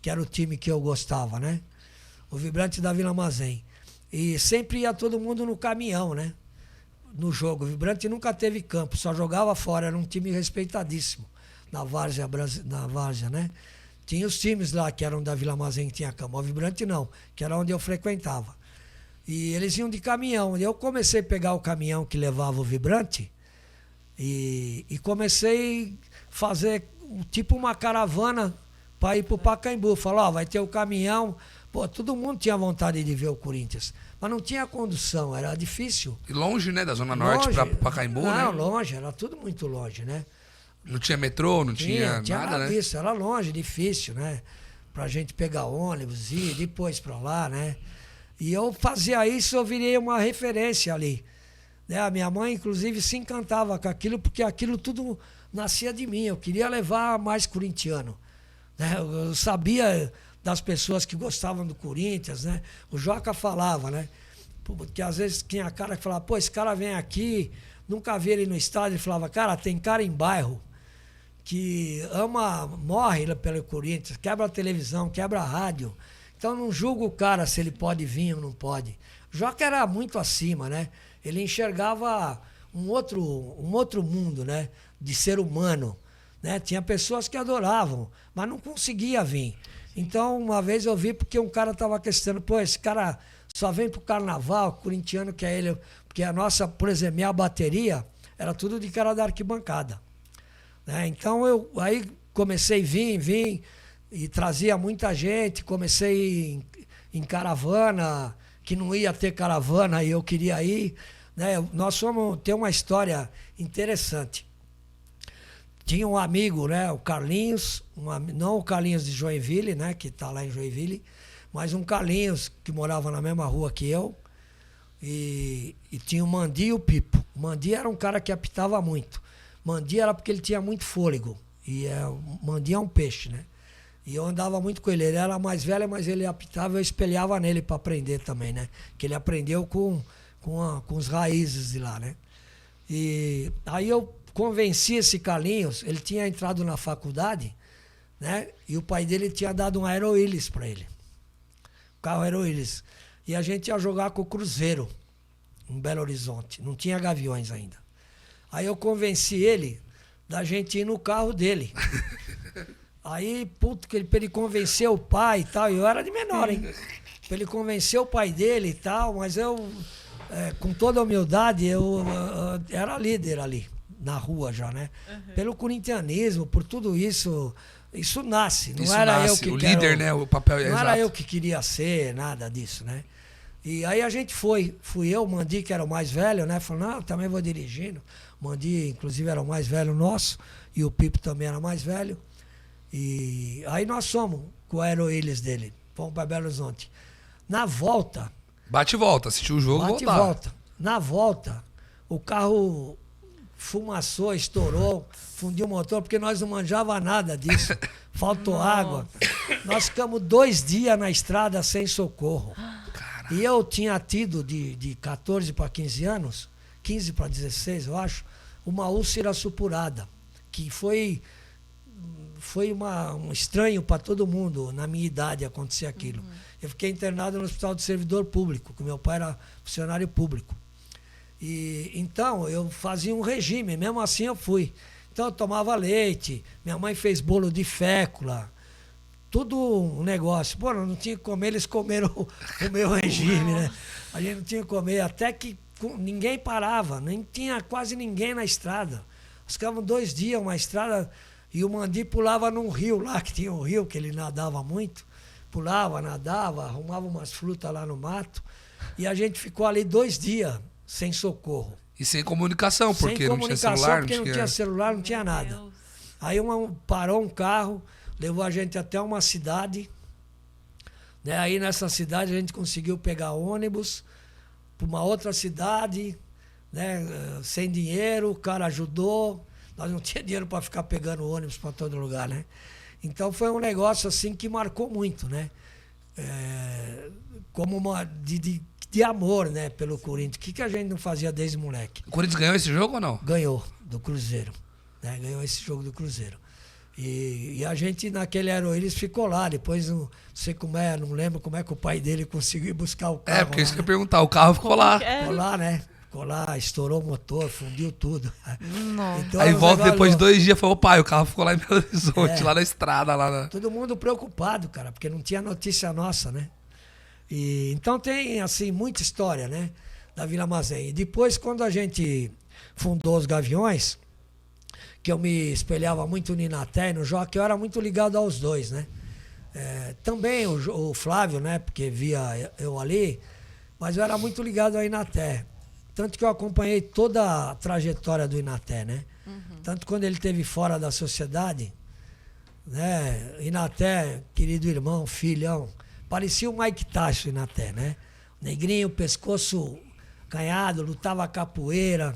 que era o time que eu gostava, né? O Vibrante da Vila Mazem. E sempre ia todo mundo no caminhão, né? No jogo. O Vibrante nunca teve campo, só jogava fora, era um time respeitadíssimo na Várzea, né? Tinha os times lá que eram da Vila Mazem que tinha campo. O Vibrante não, que era onde eu frequentava. E eles iam de caminhão. E eu comecei a pegar o caminhão que levava o Vibrante e comecei a fazer tipo uma caravana para ir para o Pacaembu. Falou, vai ter o caminhão. Pô, todo mundo tinha vontade de ver o Corinthians, mas não tinha condução, era difícil. E longe, né? Da Zona Norte para Pacaembu, né? Não, longe, era tudo muito longe, né? Não tinha metrô, não tinha nada, né? Isso, era longe, difícil, né? Pra gente pegar ônibus, ir depois pra lá, né? E eu fazia isso, eu virei uma referência ali. Né? A minha mãe, inclusive, se encantava com aquilo, porque aquilo tudo nascia de mim. Eu queria levar mais corintiano. Né? Eu sabia das pessoas que gostavam do Corinthians, né? O Joca falava, né? Porque às vezes tinha cara que falava, pô, esse cara vem aqui, nunca vi ele no estádio. Ele falava, cara, tem cara em bairro que morre pelo Corinthians, quebra a televisão, quebra a rádio. Então não julga o cara se ele pode vir ou não pode. O Joca era muito acima, né? Ele enxergava um outro mundo, né? De ser humano, né? Tinha pessoas que adoravam, mas não conseguia vir. Então, uma vez eu vi porque um cara estava questionando, pô, esse cara só vem pro carnaval, corintiano que é ele, porque a nossa, por exemplo, minha bateria era tudo de cara da arquibancada. Né? Então, eu aí comecei a vir, e trazia muita gente, comecei em caravana, que não ia ter caravana e eu queria ir. Né? Nós fomos ter uma história interessante. Tinha um amigo, né, o Carlinhos, não o Carlinhos de Joinville, né, que está lá em Joinville, mas um Carlinhos que morava na mesma rua que eu, e tinha o Mandi e o Pipo. O Mandi era um cara que apitava muito. Mandi era porque ele tinha muito fôlego, e o Mandi é um peixe, né? E eu andava muito com ele. Ele era mais velho, mas ele apitava, eu espelhava nele para aprender também, né? Que ele aprendeu com os raízes de lá, né? E aí eu convenci esse Carlinhos, ele tinha entrado na faculdade, né? E o pai dele tinha dado um Aeroillis para ele. Um carro Aeroillis. E a gente ia jogar com o Cruzeiro, em Belo Horizonte. Não tinha gaviões ainda. Aí eu convenci ele da gente ir no carro dele. Aí, puto, pra ele convencer o pai e tal, eu era de menor, hein? Pra ele convencer o pai dele e tal, mas eu, com toda a humildade, eu era líder ali, na rua já, né? Uhum. Pelo corintianismo, por tudo isso, isso nasce. Não era eu que o líder, né? O papel é não era eu que queria ser, nada disso, né? E aí a gente fui eu, o Mandi, que era o mais velho, né? Falou, não, também vou dirigindo. O Mandi, inclusive, era o mais velho nosso, e o Pipo também era mais velho. E aí nós fomos com o Aeroillis dele, fomos para Belo Horizonte. Na volta... Bate e volta, assistiu o jogo e voltar. Na volta, o carro fumaçou, estourou, fundiu o motor, porque nós não manjava nada disso. Faltou água. Nós ficamos 2 dias na estrada sem socorro. Caraca. E eu tinha tido de 14 para 15 anos, 15 para 16, eu acho, uma úlcera supurada, que foi um estranho para todo mundo, na minha idade, acontecer aquilo. Eu fiquei internado no Hospital do Servidor Público, que meu pai era funcionário público. E então eu fazia um regime, mesmo assim eu fui. Então eu tomava leite, minha mãe fez bolo de fécula, tudo um negócio. Pô, não tinha que comer, eles comeram o meu regime, né? A gente não tinha que comer, até que ninguém parava, nem tinha quase ninguém na estrada. Nós ficávamos 2 dias, uma estrada, e o Mandi pulava num rio lá, que tinha um rio, que ele nadava muito. Pulava, nadava, arrumava umas frutas lá no mato. E a gente ficou ali 2 dias sem socorro. E sem comunicação, porque sem não tinha comunicação, celular, porque não tinha celular, não tinha nada. Deus. Aí parou um carro, levou a gente até uma cidade. Né? Aí nessa cidade a gente conseguiu pegar ônibus para uma outra cidade, né? Sem dinheiro, o cara ajudou. Nós não tínhamos dinheiro para ficar pegando ônibus para todo lugar, né? Então foi um negócio assim que marcou muito, né? Como uma de amor, né, pelo Corinthians. O que a gente não fazia desde moleque? O Corinthians ganhou esse jogo ou não? Ganhou do Cruzeiro, né? Ganhou esse jogo do Cruzeiro. E a gente naquele Aeroíris ficou lá. Depois não sei como não lembro como é que o pai dele conseguiu ir buscar o carro. Porque isso lá, que eu ia né? perguntar, o carro ficou lá. Ficou lá, né? Ficou lá, estourou o motor, fundiu tudo. Nossa. Então, Aí era um volta negócio depois de louco. 2 dias e falou, pai, o carro ficou lá em Belo Horizonte, lá na estrada, lá na... Todo mundo preocupado, cara, porque não tinha notícia nossa, né? E, então tem, assim, muita história, né? Da Vila Mazém. E depois, quando a gente fundou os Gaviões, que eu me espelhava muito no Inaté e no Jockey, eu era muito ligado aos dois, né? Também o Flávio, né? Porque via eu ali, mas eu era muito ligado ao Inaté. Tanto que eu acompanhei toda a trajetória do Inaté, né? Tanto quando ele esteve fora da sociedade, né? Inaté, querido irmão, filhão, parecia o Mike Tyson, Inaté, né? Negrinho, pescoço canhado, lutava capoeira.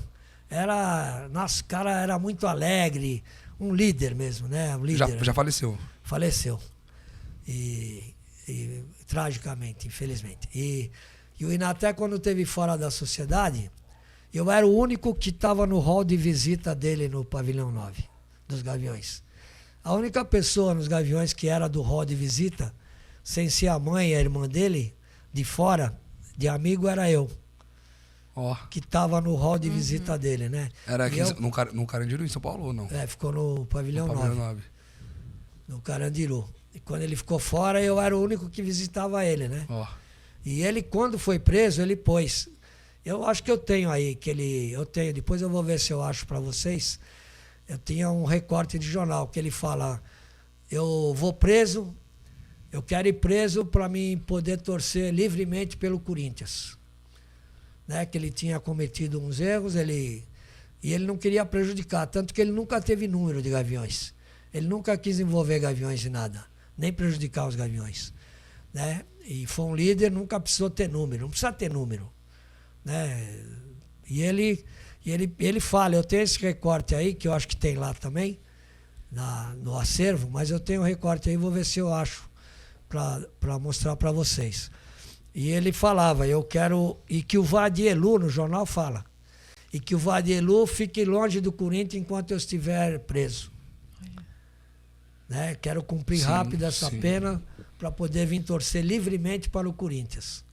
Nossa, o cara era muito alegre, um líder mesmo, né? Um líder. Já faleceu. Faleceu. E tragicamente, infelizmente. E o Inaté, quando esteve fora da sociedade, eu era o único que estava no hall de visita dele no Pavilhão 9, dos Gaviões. A única pessoa nos Gaviões que era do hall de visita, sem ser a mãe e a irmã dele, de fora, de amigo, era eu, Ó, que estava no hall de visita dele, né? era aqui E eu- no Carandiru, em São Paulo, ou não? ficou no Pavilhão No 9. Pavilhão 9. No Carandiru. E quando ele ficou fora, eu era o único que visitava ele, né? Ó, E ele, quando foi preso, ele pôs. Eu acho que eu tenho aí, depois eu vou ver se eu acho para vocês. Eu tinha um recorte de jornal que ele fala: eu vou preso, eu quero ir preso para mim poder torcer livremente pelo Corinthians. Né? Que ele tinha cometido uns erros, e ele não queria prejudicar, tanto que ele nunca teve número de Gaviões. Ele nunca quis envolver Gaviões em nada, nem prejudicar os Gaviões. Né? E foi um líder, nunca precisou ter número, não precisa ter número. Né? E ele fala, eu tenho esse recorte aí, que eu acho que tem lá também, no acervo, mas eu tenho um recorte aí, vou ver se eu acho, para mostrar para vocês. E ele falava, eu quero, e que o Vadielu, no jornal fala, e que o Vadielu fique longe do Corinthians enquanto eu estiver preso. Né? Quero cumprir Sim, rápido essa sim. pena para poder vir torcer livremente para o Corinthians.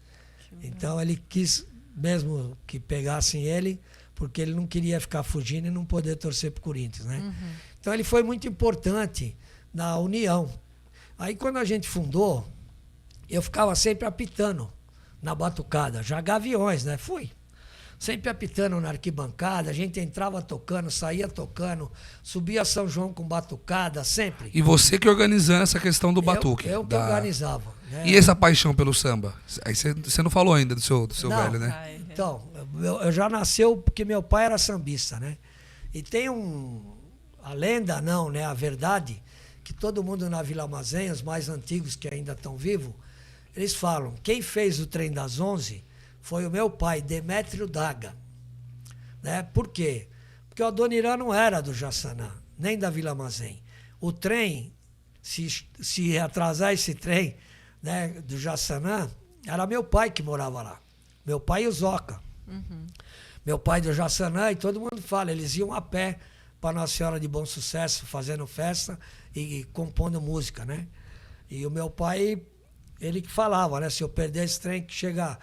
Então ele quis mesmo que pegassem ele, porque ele não queria ficar fugindo e não poder torcer para o Corinthians. Né? Então ele foi muito importante na união. Aí quando a gente fundou, eu ficava sempre apitando na batucada, já Gaviões, né? Fui. Sempre apitando na arquibancada, a gente entrava tocando, saía tocando, subia São João com batucada, sempre. e você que organizando essa questão do batuque. Eu que organizava. Né? E essa paixão pelo samba? Aí você não falou ainda do seu Não. velho, né? Ai, Então, eu já nasceu porque meu pai era sambista, né? E tem a lenda não, né? A verdade, que todo mundo na Vila Mazém, os mais antigos que ainda estão vivos, eles falam, quem fez o Trem das 11 foi o meu pai, Demétrio Daga. Né? Por quê? Porque porque o Adoniran não era do Jaçanã, nem da Vila Mazem. O trem, se atrasar esse trem, né, do Jaçanã, era meu pai que morava lá. Meu pai e o Zoca. Meu pai do Jaçanã, e todo mundo fala, eles iam a pé para Nossa Senhora de Bom Sucesso, fazendo festa e compondo música, né? E o meu pai, ele que falava, né? Se eu perder esse trem que chegar,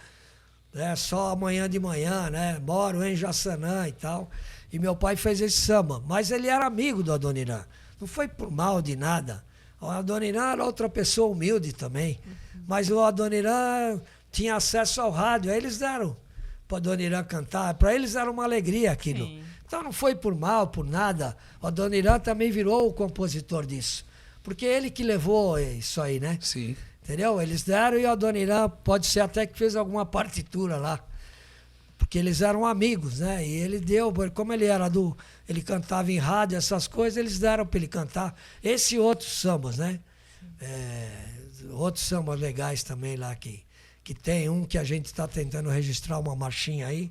né, só amanhã de manhã, né? Moro em Jaçanã e tal. E meu pai fez esse samba. Mas ele era amigo do Adoniran. Não foi por mal de nada. O Adoniran era outra pessoa humilde também. Mas o Adoniran tinha acesso ao rádio. Aí eles deram para o Adoniran cantar. Para eles era uma alegria aquilo. Sim. Então não foi por mal, por nada. O Adoniran também virou o compositor disso. Porque ele que levou isso aí, né? Sim. Entendeu? Eles deram e o Adoniran pode ser até que fez alguma partitura lá. Porque eles eram amigos, né? E ele deu, como ele era ele cantava em rádio, essas coisas, eles deram para ele cantar. Esse e outros sambas, né? Outros sambas legais também lá que tem um que a gente está tentando registrar uma marchinha aí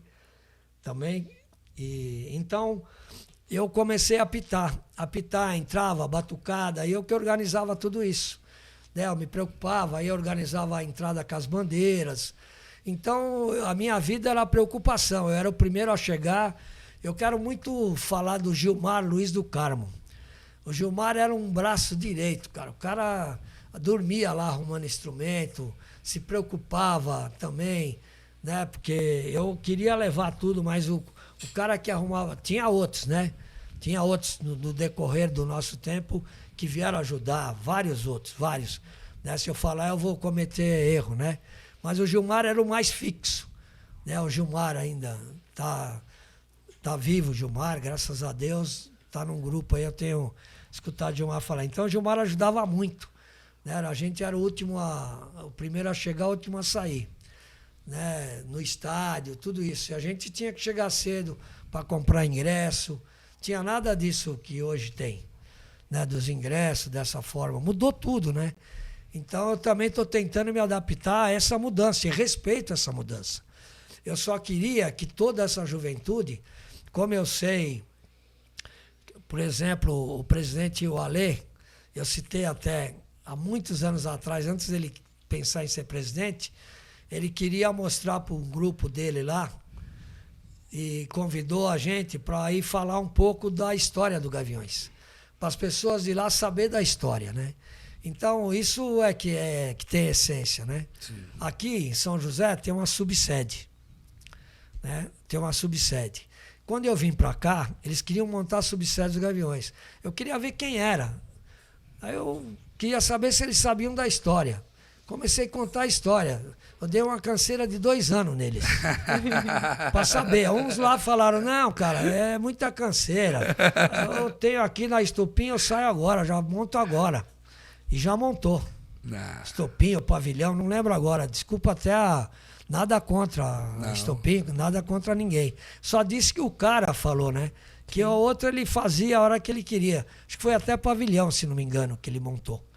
também. E então eu comecei a apitar, entrava, batucada, e eu que organizava tudo isso. Né? Eu me preocupava, aí eu organizava a entrada com as bandeiras. Então a minha vida era a preocupação, eu era o primeiro a chegar. Eu quero muito falar do Gilmar Luiz do Carmo. O Gilmar era um braço direito, cara. O cara dormia lá arrumando instrumento, se preocupava também, né? Porque eu queria levar tudo, mas o cara que arrumava... Tinha outros, né? Tinha outros no decorrer do nosso tempo que vieram ajudar, vários outros, vários. Né? Se eu falar, eu vou cometer erro, né? Mas o Gilmar era o mais fixo, né? O Gilmar ainda tá vivo, o Gilmar, graças a Deus, tá num grupo aí, eu tenho escutado o Gilmar falar. Então o Gilmar ajudava muito, né? A gente era o primeiro a chegar, o último a sair, né? No estádio, tudo isso. E a gente tinha que chegar cedo para comprar ingresso. Tinha nada disso que hoje tem, né? Dos ingressos, dessa forma. Mudou tudo, né? Então eu também estou tentando me adaptar a essa mudança e respeito essa mudança. Eu só queria que toda essa juventude, como eu sei, por exemplo, o presidente Alê, eu citei até há muitos anos atrás, antes dele pensar em ser presidente, ele queria mostrar para um grupo dele lá e convidou a gente para ir falar um pouco da história do Gaviões, para as pessoas de lá saber da história, né? Então, isso é que tem essência, né? Sim. Aqui em São José tem uma subsede, né? Tem uma subsede. Quando eu vim para cá, eles queriam montar a subsede dos Gaviões. Eu queria ver quem era. Aí eu queria saber se eles sabiam da história. Comecei a contar a história. Eu dei uma canseira de 2 anos neles. Para saber. Uns lá falaram, não, cara, é muita canseira. Eu tenho aqui na Estupim, eu saio agora, já monto agora. E já montou. Estopim, o pavilhão, não lembro agora. Desculpa até nada contra a Estopim, nada contra ninguém. Só disse que o cara falou, né? Que o outro ele fazia a hora que ele queria. Acho que foi até pavilhão, se não me engano, que ele montou.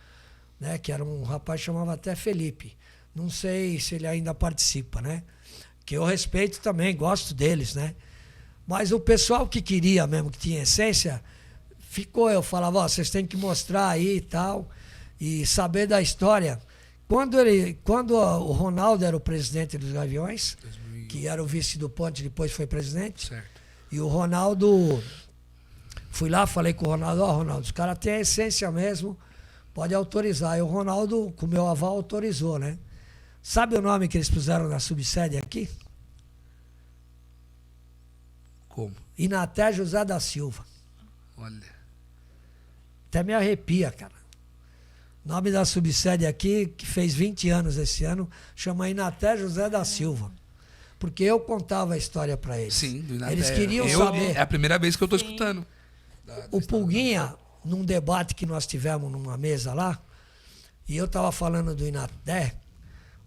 Né? Que era um rapaz que chamava até Felipe. Não sei se ele ainda participa, né? Que eu respeito também, gosto deles, né? Mas o pessoal que queria mesmo, que tinha essência, ficou. Eu falava, ó, vocês têm que mostrar aí e tal. E saber da história. Quando o Ronaldo era o presidente dos Gaviões, 2000. Que era o vice do Ponte, depois foi presidente. Certo. E o Ronaldo, fui lá, falei com o Ronaldo, ó, Ronaldo, os caras têm a essência mesmo, pode autorizar. E o Ronaldo, com o meu aval, autorizou, né? Sabe o nome que eles puseram na subsede aqui? Como? Inaté José da Silva. Olha. Até me arrepia, cara. O nome da subsede aqui, que fez 20 anos esse ano, chama Inaté José da Silva. Porque eu contava a história para eles. Sim, do Inaté. Eles queriam saber. É a primeira vez que eu estou escutando. O Pulguinha, num debate que nós tivemos numa mesa lá, e eu estava falando do Inaté,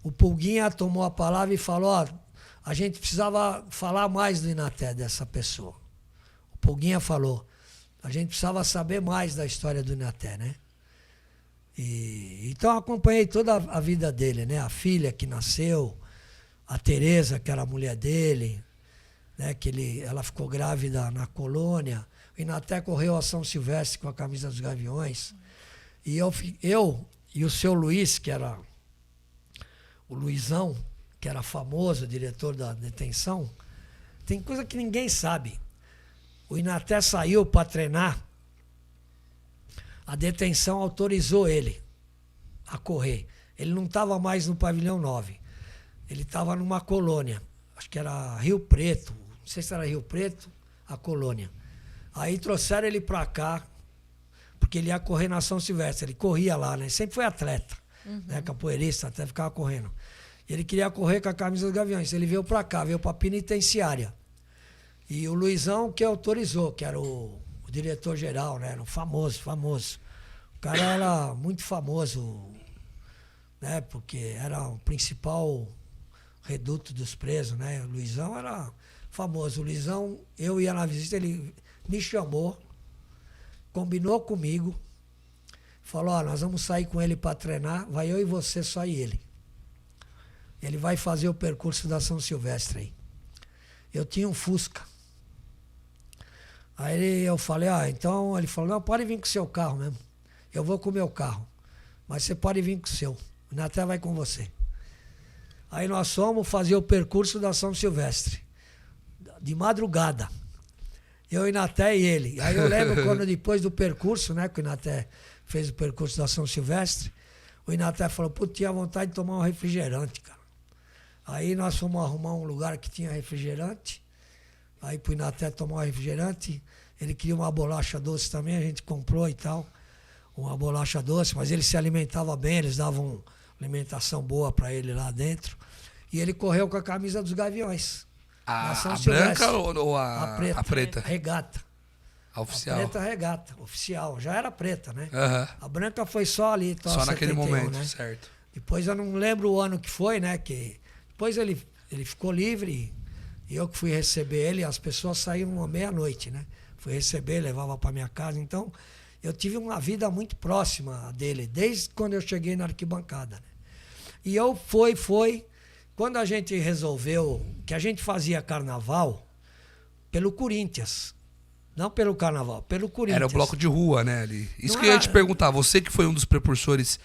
o Pulguinha tomou a palavra e falou, ó, a gente precisava falar mais do Inaté, dessa pessoa. O Pulguinha falou, a gente precisava saber mais da história do Inaté, né? Então eu acompanhei toda a vida dele, né? A filha que nasceu, a Tereza, que era a mulher dele, né? Ela ficou grávida na colônia. O Inaté correu a São Silvestre com a camisa dos Gaviões. E eu e o seu Luiz, que era o Luizão, que era famoso, diretor da detenção, tem coisa que ninguém sabe. O Inaté saiu para treinar, a detenção autorizou ele a correr. Ele não estava mais no pavilhão 9, ele estava numa colônia, acho que era Rio Preto, não sei se era Rio Preto, a colônia. Aí trouxeram ele para cá, porque ele ia correr na São Silvestre, ele corria lá, né? Sempre foi atleta, né? Capoeirista, até ficava correndo. Ele queria correr com a camisa dos Gaviões, ele veio para cá, veio para a penitenciária. E o Luizão que autorizou, que era o diretor-geral, né? Era um famoso. O cara era muito famoso, né? Porque era o principal reduto dos presos, né? O Luizão era famoso. O Luizão, eu ia na visita, ele me chamou, combinou comigo, falou, ó, nós vamos sair com ele para treinar, vai eu e você, só e ele. Ele vai fazer o percurso da São Silvestre aí. Eu tinha um Fusca. Aí eu falei, então ele falou, não, pode vir com o seu carro mesmo. Eu vou com o meu carro, mas você pode vir com o seu. O Inaté vai com você. Aí nós fomos fazer o percurso da São Silvestre, de madrugada. Eu, Inaté e ele. Aí eu lembro quando depois do percurso, né, que o Inaté fez o percurso da São Silvestre, o Inaté falou, putz, tinha vontade de tomar um refrigerante, cara. Aí nós fomos arrumar um lugar que tinha refrigerante, aí pro Inaté tomar um refrigerante, ele queria uma bolacha doce também, a gente comprou e tal, uma bolacha doce, mas ele se alimentava bem, eles davam alimentação boa para ele lá dentro, e ele correu com a camisa dos Gaviões. A branca ou a preta? A preta. Regata. A oficial. A preta regata, oficial. Já era preta, né? Uhum. A branca foi só ali. Só naquele 71, momento, né? certo. Depois eu não lembro o ano que foi, né? Que depois ele ficou livre e eu que fui receber ele, as pessoas saíram à meia-noite, né? Fui receber, levava para minha casa. Então, eu tive uma vida muito próxima dele, desde quando eu cheguei na arquibancada, né? E eu quando a gente resolveu que a gente fazia carnaval pelo Corinthians. Não pelo carnaval, pelo Corinthians. Era o bloco de rua, né, ali. Isso Não que eu ia era... te perguntar, você que foi um dos precursores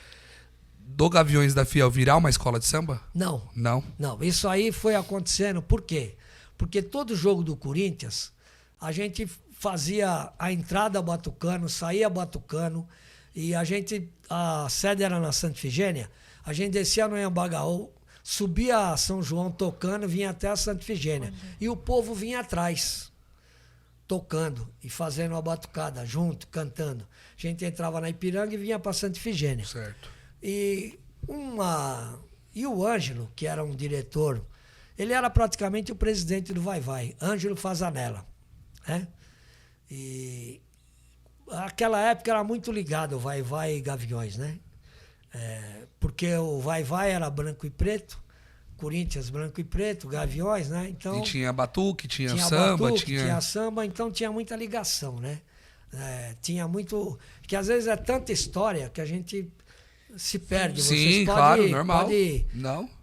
do Gaviões da Fiel virar uma escola de samba? Não. Não? Não, isso aí foi acontecendo, por quê? Porque todo jogo do Corinthians, a gente fazia a entrada batucano, saía batucano, e a sede era na Santa Efigênia, a gente descia no Anhangabaú, subia a São João tocando, vinha até a Santa Efigênia. E o povo vinha atrás, tocando e fazendo a batucada junto, cantando. A gente entrava na Ipiranga e vinha para Santa Efigênia. Certo. E o Ângelo, que era um diretor, ele era praticamente o presidente do Vai Vai, Ângelo Fazanella, né? E aquela época era muito ligado o Vai Vai e Gaviões, né? Porque o Vai Vai era branco e preto, Corinthians branco e preto, Gaviões, né? Então, e tinha batuque, tinha samba, tinha samba, então tinha muita ligação, né? Tinha muito... Que às vezes é tanta história que a gente se perde. Sim, Vocês claro, normal.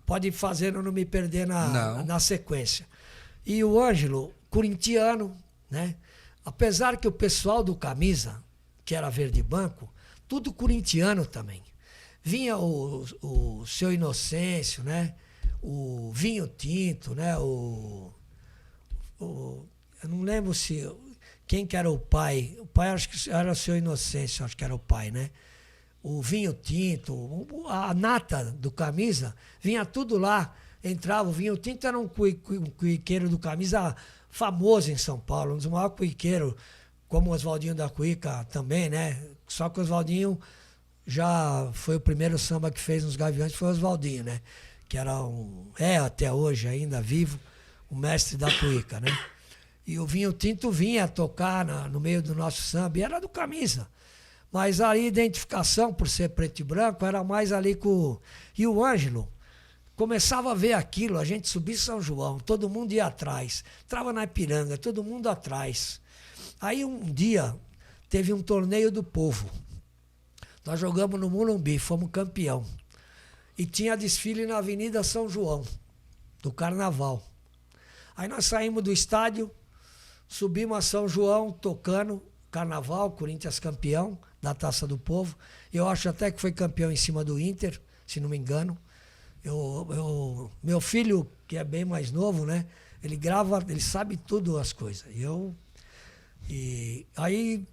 Pode fazer não me perder na sequência. E o Ângelo, corintiano, né? Apesar que o pessoal do Camisa, que era verde banco, tudo corintiano também. Vinha o Seu Inocêncio, né? O Vinho Tinto, né? Eu não lembro quem que era o pai. O pai acho que era o Seu Inocêncio, acho que era o pai, né? O Vinho Tinto, a nata do Camisa, vinha tudo lá, entrava. O Vinho Tinto era um cuiqueiro do Camisa famoso em São Paulo, um dos maiores cuiqueiros, como o Oswaldinho da Cuica também, né? Só que o Oswaldinho já foi o primeiro samba que fez nos Gaviões, foi o Oswaldinho, né? Que era até hoje ainda vivo, o mestre da Cuica, né? E o Vinho Tinto vinha tocar no meio do nosso samba, e era do Camisa. Mas a identificação, por ser preto e branco, era mais ali com... E o Ângelo começava a ver aquilo, a gente subia São João, todo mundo ia atrás. Entrava na Ipiranga, todo mundo atrás. Aí um dia teve um torneio do povo. Nós jogamos no Morumbi, fomos campeão. E tinha desfile na Avenida São João, do Carnaval. Aí nós saímos do estádio, subimos a São João, tocando, carnaval, Corinthians campeão da Taça do Povo. Eu acho até que foi campeão em cima do Inter, se não me engano. Meu filho, que é bem mais novo, né? Ele grava, ele sabe tudo as coisas. E aí,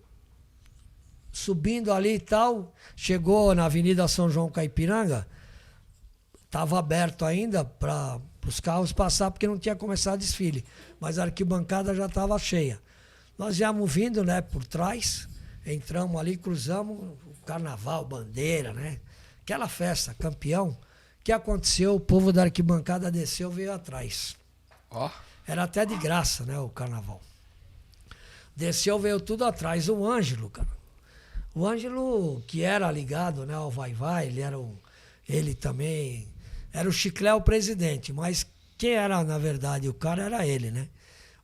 subindo ali e tal, chegou na Avenida São João Caipiranga, estava aberto ainda para os carros passar, porque não tinha começado o desfile. Mas a arquibancada já estava cheia. Nós íamos vindo, né, por trás, entramos ali, cruzamos o carnaval, bandeira, né? Aquela festa, campeão. O que aconteceu? O povo da arquibancada desceu, veio atrás. Ó. Era até de graça, né, o carnaval. Desceu, veio tudo atrás. O Ângelo, cara. O Ângelo, que era ligado, né, ao Vai-Vai, ele também era o Chiclé, o presidente, mas quem era, na verdade, o cara era ele, né?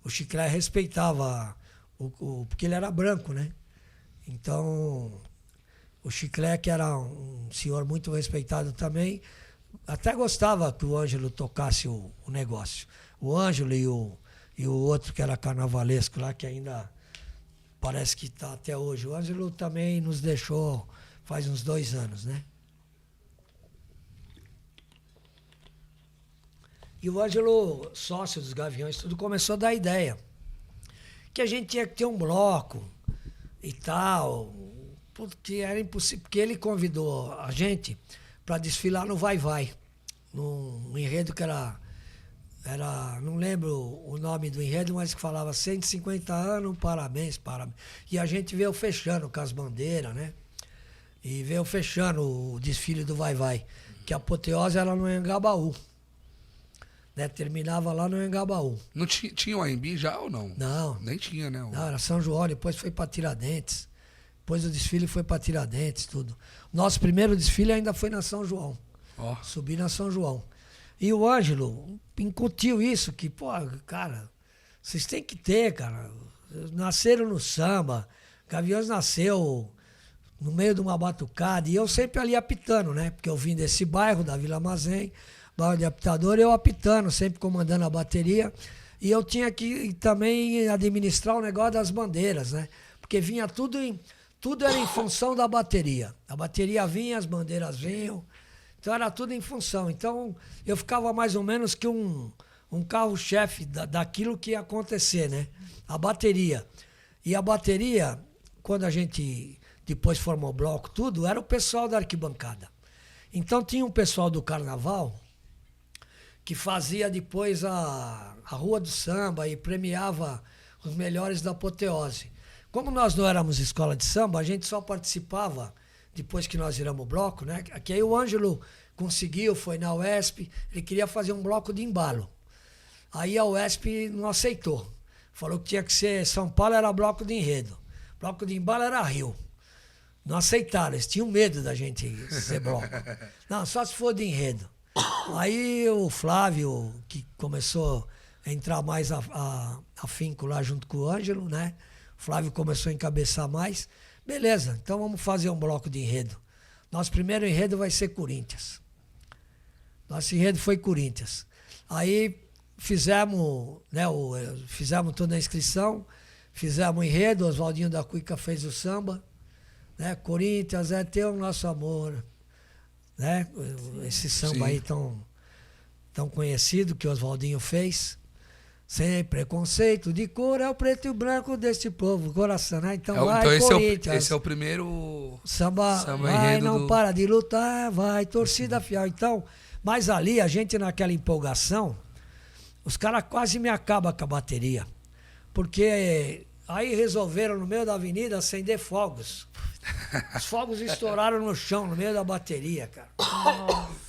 O Chiclé respeitava, porque ele era branco, né? Então, o Chiclé, que era um senhor muito respeitado também, até gostava que o Ângelo tocasse o negócio. O Ângelo e o outro que era carnavalesco lá, que ainda parece que está até hoje. O Ângelo também nos deixou faz uns 2 anos, né? E o Ângelo, sócio dos Gaviões, tudo começou a dar ideia. Que a gente tinha que ter um bloco e tal, porque era impossível. Porque ele convidou a gente para desfilar no Vai-Vai, num enredo que era, não lembro o nome do enredo, mas que falava 150 anos, parabéns, parabéns. E a gente veio fechando com as bandeiras, né? E veio fechando o desfile do Vai-Vai, que a apoteose era no Anhangabaú. Né? Terminava lá no Anhangabaú. Não tinha o AMB já ou não? Não. Nem tinha, né? Não, era São João, depois foi para Tiradentes. Depois o desfile foi para Tiradentes, tudo. Nosso primeiro desfile ainda foi na São João. Ó. Subi na São João. E o Ângelo incutiu isso, que, pô, cara, vocês têm que ter, cara. Nasceram no samba, Gaviões nasceu no meio de uma batucada, e eu sempre ali apitando, né? Porque eu vim desse bairro, da Vila Mazem, bairro de apitador, eu apitando, sempre comandando a bateria. E eu tinha que também administrar o negócio das bandeiras, né? Porque vinha tudo era em função da bateria. A bateria vinha, as bandeiras vinham. Então era tudo em função. Então eu ficava mais ou menos que um carro-chefe daquilo que ia acontecer, né? A bateria. E a bateria, quando a gente depois formou o bloco, tudo, era o pessoal da arquibancada. Então tinha um pessoal do carnaval que fazia depois a Rua do Samba e premiava os melhores da apoteose. Como nós não éramos escola de samba, a gente só participava depois que nós viramos o bloco, né? Que aí o Ângelo conseguiu, foi na UESP, ele queria fazer um bloco de embalo. Aí a UESP não aceitou. Falou que tinha que ser São Paulo, era bloco de enredo. Bloco de embalo era Rio. Não aceitaram, eles tinham medo da gente ser bloco. Não, só se for de enredo. Aí o Flávio, que começou a entrar mais afinco lá junto com o Ângelo, né? O Flávio começou a encabeçar mais. Beleza, então vamos fazer um bloco de enredo. Nosso primeiro enredo vai ser Corinthians. Nosso enredo foi Corinthians. Aí fizemos, né, fizemos toda a inscrição, fizemos o enredo, o Oswaldinho da Cuica fez o samba, né? Corinthians é teu nosso amor, né? Esse samba Sim. aí tão conhecido que o Oswaldinho fez. Sem preconceito de cor, é o preto e o branco deste povo, coração, né? Então vai, então Corinthians. esse é o primeiro Samba vai, enredo não para de lutar, vai, torcida fiel. Então, mas ali, a gente naquela empolgação, os caras quase me acabam com a bateria. Porque aí resolveram, no meio da avenida, acender fogos. Os fogos estouraram no chão, no meio da bateria, cara.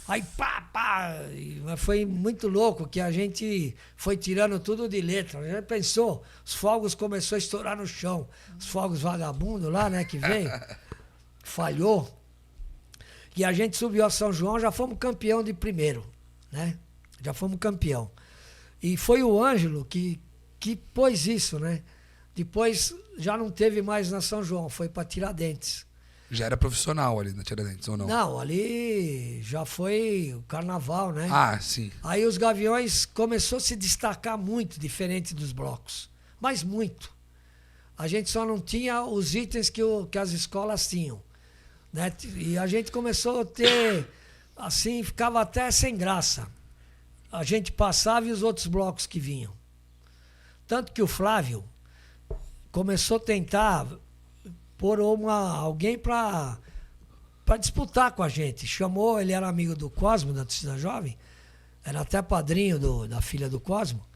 Aí pá, mas foi muito louco que a gente foi tirando tudo de letra. A gente pensou, os fogos começaram a estourar no chão. Os fogos vagabundos lá, né, que veio, falhou. E a gente subiu a São João, já fomos campeão de primeiro, né? Já fomos campeão. E foi o Ângelo que pôs isso, né? Depois já não teve mais na São João, foi para Tiradentes. Já era profissional ali na Tiradentes, ou não? Não, ali já foi o carnaval, né? Ah, sim. Aí os Gaviões começou a se destacar muito, diferente dos blocos. Mas muito. A gente só não tinha os itens que as escolas tinham. Né? E a gente começou a ter, assim, ficava até sem graça. A gente passava e os outros blocos que vinham. Tanto que o Flávio começou a tentar pôr alguém para disputar com a gente. Chamou, ele era amigo do Cosmo, da torcida jovem, era até padrinho da filha do Cosmo,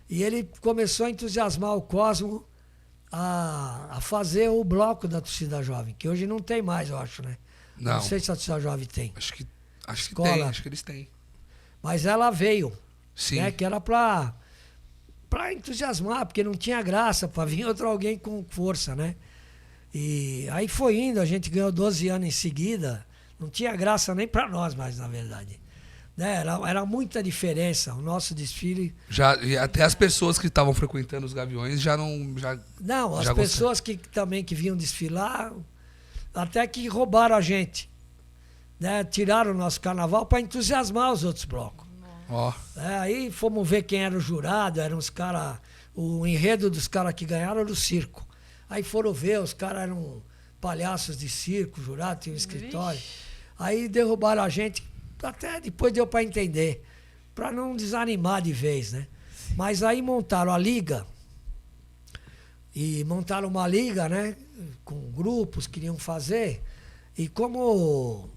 e ele começou a entusiasmar o Cosmo a fazer o bloco da torcida jovem, que hoje não tem mais, eu acho, né? Não. Não sei se a torcida jovem tem. Acho que Escola. tem, acho que eles têm. Mas ela veio, Sim. né? Que era para entusiasmar, porque não tinha graça para vir outro alguém com força, né? E aí foi indo, a gente ganhou 12 anos em seguida, não tinha graça nem para nós mais, na verdade. Né? Era muita diferença, o nosso desfile... E até as pessoas que estavam frequentando os Gaviões já não... Não, as já pessoas que vinham desfilar, até que roubaram a gente. Né? Tiraram o nosso carnaval para entusiasmar os outros blocos. Ó. Aí fomos ver quem era o jurado, eram os caras... O enredo dos caras que ganharam era o circo. Aí foram ver, os caras eram palhaços de circo, jurado, tinha um escritório. Aí derrubaram a gente, até depois deu para entender, para não desanimar de vez, né? Mas aí montaram a liga, e montaram uma liga, né? Com grupos que queriam fazer, e como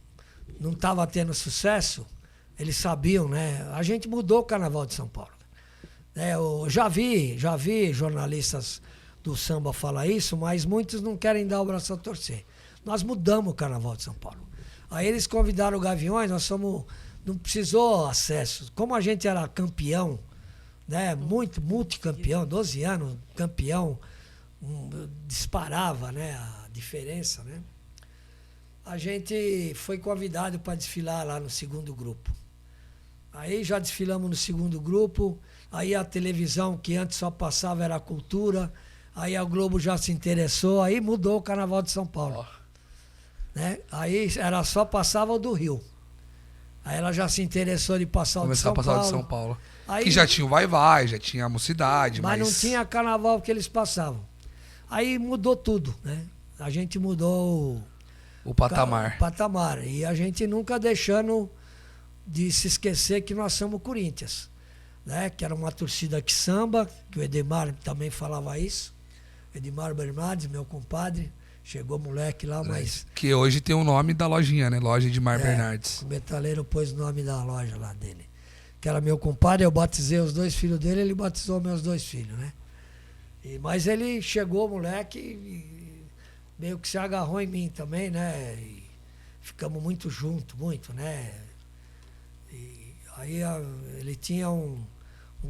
não estava tendo sucesso, eles sabiam, né? A gente mudou o Carnaval de São Paulo. Eu já vi jornalistas do samba falar isso, mas muitos não querem dar o braço a torcer. Nós mudamos o Carnaval de São Paulo. Aí eles convidaram o Gaviões, não precisou acesso. Como a gente era campeão, né, muito multicampeão, 12 anos, campeão, disparava, né, a diferença, né? A gente foi convidado para desfilar lá no segundo grupo. Aí já desfilamos no segundo grupo, aí a televisão, que antes só passava era a Cultura, aí a Globo já se interessou, aí mudou o Carnaval de São Paulo. Né? Aí era só passava o do Rio. Aí ela já se interessou de passar o de São Paulo. Começar a passar o de São Paulo. Aí, que já tinha o Vai-Vai, já tinha a Mocidade, mas não tinha Carnaval que eles passavam. Aí mudou tudo, né? A gente mudou o patamar. O patamar. E a gente nunca deixando de se esquecer que nós somos Corinthians. Né? Que era uma torcida que samba, que o Edmar também falava isso. Edmar Bernardes, meu compadre, chegou moleque lá, mas... Que hoje tem o nome da lojinha, né? Loja Edmar Bernardes. O metaleiro pôs o nome da loja lá dele. Que era meu compadre, eu batizei os 2 filhos dele, ele batizou meus 2 filhos, né? Mas ele chegou, moleque, e meio que se agarrou em mim também, né? E ficamos muito juntos, muito, né? E aí ele tinha um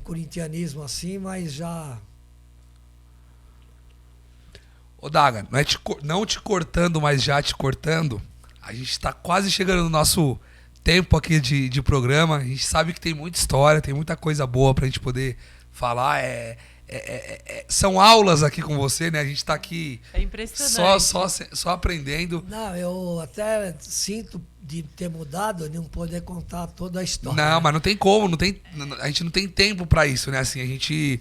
corintianismo assim, mas já... Ô Daga, não te cortando, mas já te cortando, a gente está quase chegando no nosso tempo aqui de programa. A gente sabe que tem muita história, tem muita coisa boa pra gente poder falar. São aulas aqui com você, né? A gente tá aqui só aprendendo. Não, eu até sinto de ter mudado, de não poder contar toda a história. Não, mas não tem como, a gente não tem tempo pra isso, né? Assim, a gente...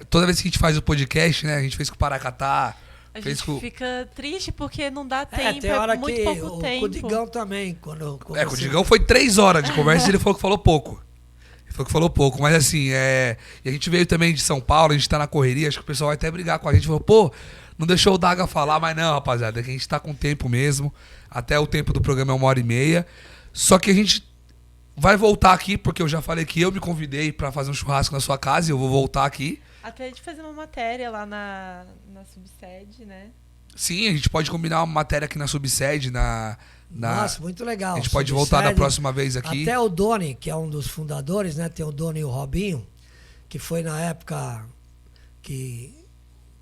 toda vez que a gente faz o podcast, né? A gente fez com o Paracatá. A gente fica triste porque não dá tempo, tem hora muito que pouco tempo. Com o Digão também, quando eu com o Digão foi 3 horas de conversa e ele falou que falou pouco. Mas assim, e a gente veio também de São Paulo, a gente tá na correria, acho que o pessoal vai até brigar com a gente, falou, pô, não deixou o Daga falar, mas não, rapaziada, é que a gente tá com tempo mesmo, até o tempo do programa é 1h30, só que a gente vai voltar aqui, porque eu já falei que eu me convidei pra fazer um churrasco na sua casa e eu vou voltar aqui. Até de fazer uma matéria lá na subsede, né? Sim, a gente pode combinar uma matéria aqui na subsede, Nossa, muito legal. A gente pode voltar da próxima vez aqui. Até o Doni, que é um dos fundadores, né? Tem o Doni e o Robinho, que foi na época que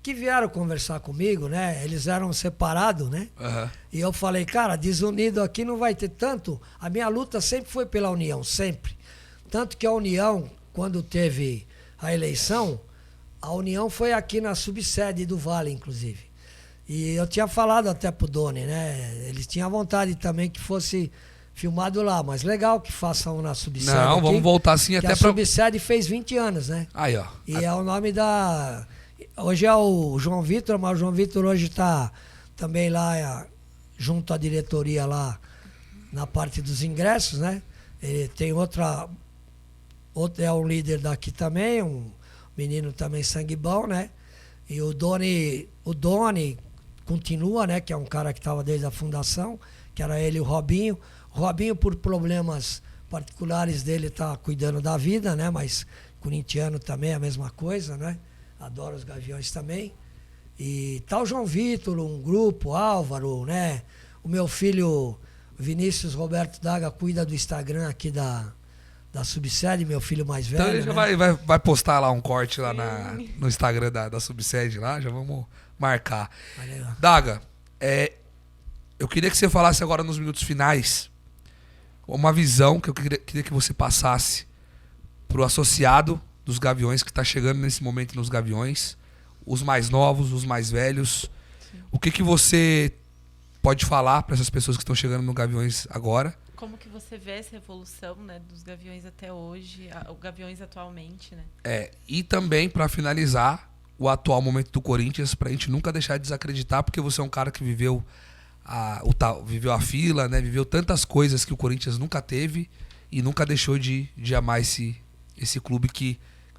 vieram conversar comigo, né? Eles eram separados, né? Uhum. E eu falei, cara, desunido aqui não vai ter tanto. A minha luta sempre foi pela união, sempre. Tanto que a união, quando teve a eleição, a união foi aqui na subsede do Vale, inclusive. E eu tinha falado até pro Doni, né? Ele tinha vontade também que fosse filmado lá, mas legal que façam na Subsede. Não, aqui, vamos voltar assim que até a Subsede fez 20 anos, né? Aí, ó. E é o nome da... Hoje é o João Vitor, mas o João Vitor hoje está também lá junto à diretoria lá na parte dos ingressos, né? Ele tem outro é um líder daqui também, um menino também sangue bom, né? E o Doni continua, né? Que é um cara que estava desde a fundação, que era ele e o Robinho. O Robinho, por problemas particulares dele, está cuidando da vida, né? Mas corintiano também é a mesma coisa, né? Adoro os Gaviões também. E tá o João Vitor, um grupo, Álvaro, né? O meu filho Vinícius Roberto Daga cuida do Instagram aqui da Subsede, meu filho mais velho. Então ele já né? vai postar lá um corte lá no Instagram da Subsede lá, já vamos marcar. Valeu. Daga, eu queria que você falasse agora nos minutos finais uma visão que eu queria que você passasse pro associado dos Gaviões que está chegando nesse momento nos Gaviões, os mais novos, os mais velhos. Sim. O que você pode falar para essas pessoas que estão chegando no Gaviões agora? Como que você vê essa evolução, né, dos Gaviões até hoje, o Gaviões atualmente, né? E também, para finalizar, o atual momento do Corinthians, para a gente nunca deixar de desacreditar, porque você é um cara que viveu viveu a fila, né, viveu tantas coisas que o Corinthians nunca teve e nunca deixou de amar esse clube que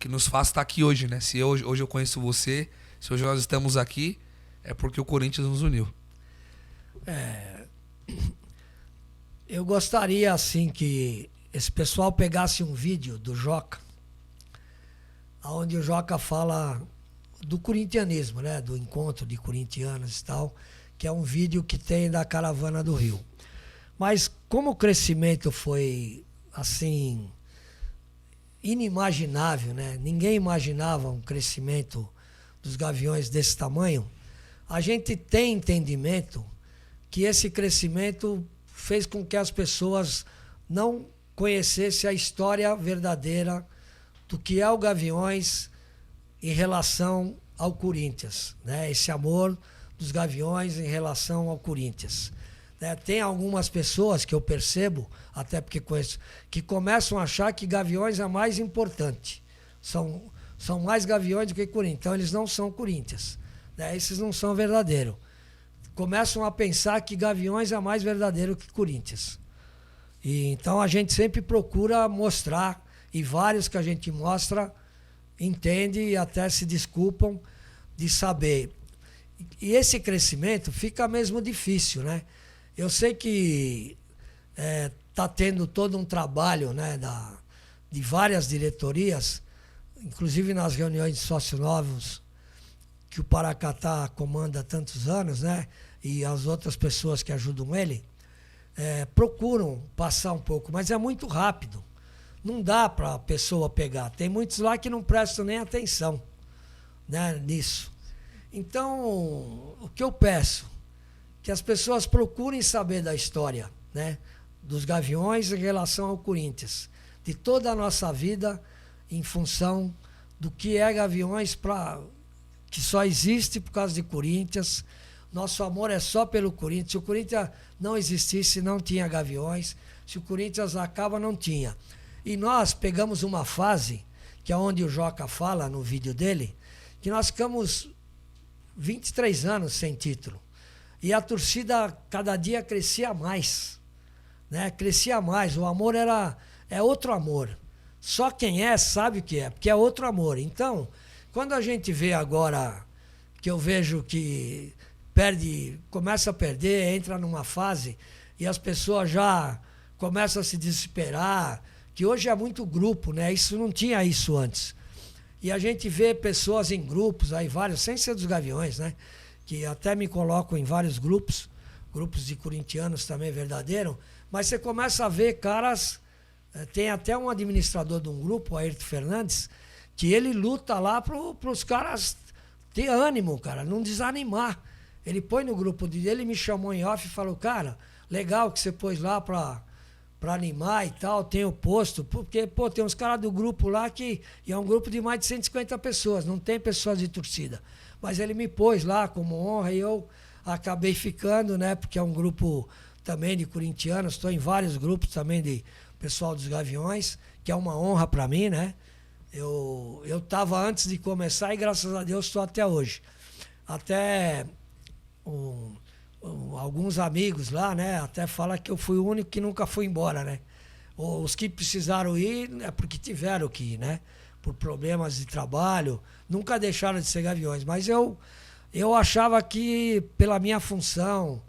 nos faz estar aqui hoje, né? Se hoje eu conheço você, se hoje nós estamos aqui, é porque o Corinthians nos uniu. Eu gostaria, assim, que esse pessoal pegasse um vídeo do Joca, onde o Joca fala do corintianismo, né? Do encontro de corintianos e tal, que é um vídeo que tem da Caravana do Rio. Mas como o crescimento foi, assim, inimaginável, né? Ninguém imaginava um crescimento dos Gaviões desse tamanho. A gente tem entendimento que esse crescimento fez com que as pessoas não conhecessem a história verdadeira do que é o Gaviões em relação ao Corinthians, né? Esse amor dos Gaviões em relação ao Corinthians. Tem algumas pessoas que eu percebo, até porque conheço, que começam a achar que Gaviões é mais importante. São mais Gaviões do que Corinthians. Então eles não são Corinthians. Esses não são verdadeiros. Começam a pensar que Gaviões é mais verdadeiro que Corinthians. E então a gente sempre procura mostrar, e vários que a gente mostra entende e até se desculpam de saber. E esse crescimento fica mesmo difícil, né? Eu sei que está tendo todo um trabalho, né, de várias diretorias, inclusive nas reuniões de sócios novos, que o Paracatá comanda há tantos anos, né, e as outras pessoas que ajudam ele, procuram passar um pouco, mas é muito rápido. Não dá para a pessoa pegar. Tem muitos lá que não prestam nem atenção, né, nisso. Então, o que eu peço? Que as pessoas procurem saber da história, né, dos Gaviões em relação ao Corinthians, de toda a nossa vida em função do que é Gaviões, que só existe por causa de Corinthians. Nosso amor é só pelo Corinthians. Se o Corinthians não existisse, não tinha Gaviões. Se o Corinthians acaba, não tinha. E nós pegamos uma fase, que é onde o Joca fala no vídeo dele, que nós ficamos 23 anos sem título. E a torcida cada dia crescia mais, né? Crescia mais. O amor é outro amor. Só quem sabe o que é, porque é outro amor. Então, quando a gente vê agora, que eu vejo que começa a perder, entra numa fase e as pessoas já começam a se desesperar, que hoje é muito grupo, né? Isso não tinha isso antes. E a gente vê pessoas em grupos, aí vários, sem ser dos Gaviões, né? Que até me colocam em vários grupos de corintianos também verdadeiro, mas você começa a ver caras, tem até um administrador de um grupo, o Ayrton Fernandes, que ele luta lá para os caras ter ânimo, cara, não desanimar. Ele põe no grupo dele, ele me chamou em off e falou, cara, legal que você pôs lá para para animar e tal, tenho posto, porque, pô, tem uns caras do grupo lá que e é um grupo de mais de 150 pessoas, não tem pessoas de torcida. Mas ele me pôs lá como honra e eu acabei ficando, né? Porque é um grupo também de corintianos, estou em vários grupos também de pessoal dos Gaviões, que é uma honra para mim, né? Eu estava antes de começar e graças a Deus estou até hoje. Até alguns amigos lá, né? Até falam que eu fui o único que nunca foi embora, né? Os que precisaram ir é porque tiveram que ir, né? Por problemas de trabalho, nunca deixaram de ser Gaviões. Mas eu achava que pela minha função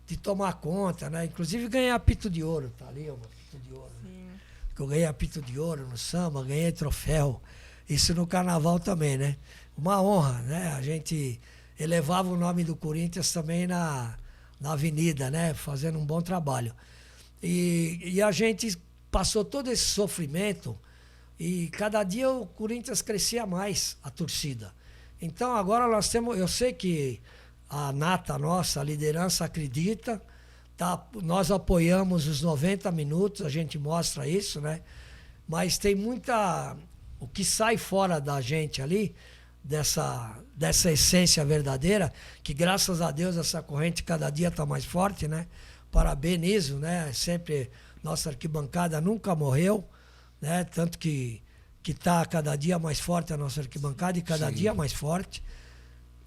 de tomar conta, né? Inclusive ganhei apito de ouro, tá ali, ó, apito de ouro. Né? Que eu ganhei apito de ouro no samba, ganhei troféu. Isso no carnaval também, né? Uma honra, né? A gente elevava o nome do Corinthians também na avenida, né? Fazendo um bom trabalho. E a gente passou todo esse sofrimento e cada dia o Corinthians crescia mais, a torcida. Então agora nós temos, eu sei que a nata nossa, a liderança acredita, tá? Nós apoiamos os 90 minutos, a gente mostra isso, né? Mas tem muita, o que sai fora da gente ali, dessa essência verdadeira, que graças a Deus essa corrente cada dia está mais forte, né? Parabenizo, né? Sempre nossa arquibancada nunca morreu, né? Tanto que está cada dia mais forte a nossa arquibancada e cada Sim. dia mais forte.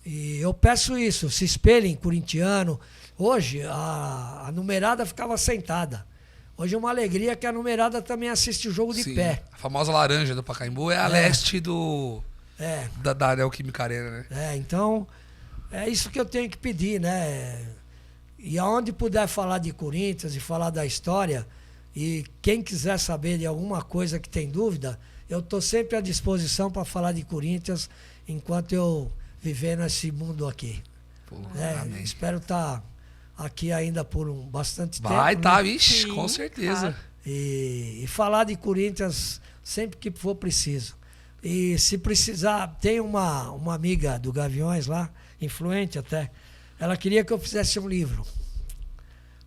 E eu peço isso, se espelhem, corintiano. Hoje a numerada ficava sentada. Hoje é uma alegria que a numerada também assiste o jogo de Sim. pé. A famosa laranja do Pacaembu é a leste da Neoquímica Arena, né? Então, é isso que eu tenho que pedir, né? E aonde puder falar de Corinthians e falar da história, e quem quiser saber de alguma coisa que tem dúvida, eu estou sempre à disposição para falar de Corinthians enquanto eu viver nesse mundo aqui. Pô, Né? Espero estar aqui ainda por bastante tempo. Vai tá, né? vixe, Sim, com certeza. tá. E falar de Corinthians sempre que for preciso. E se precisar, tem uma amiga do Gaviões lá, influente até, ela queria que eu fizesse um livro,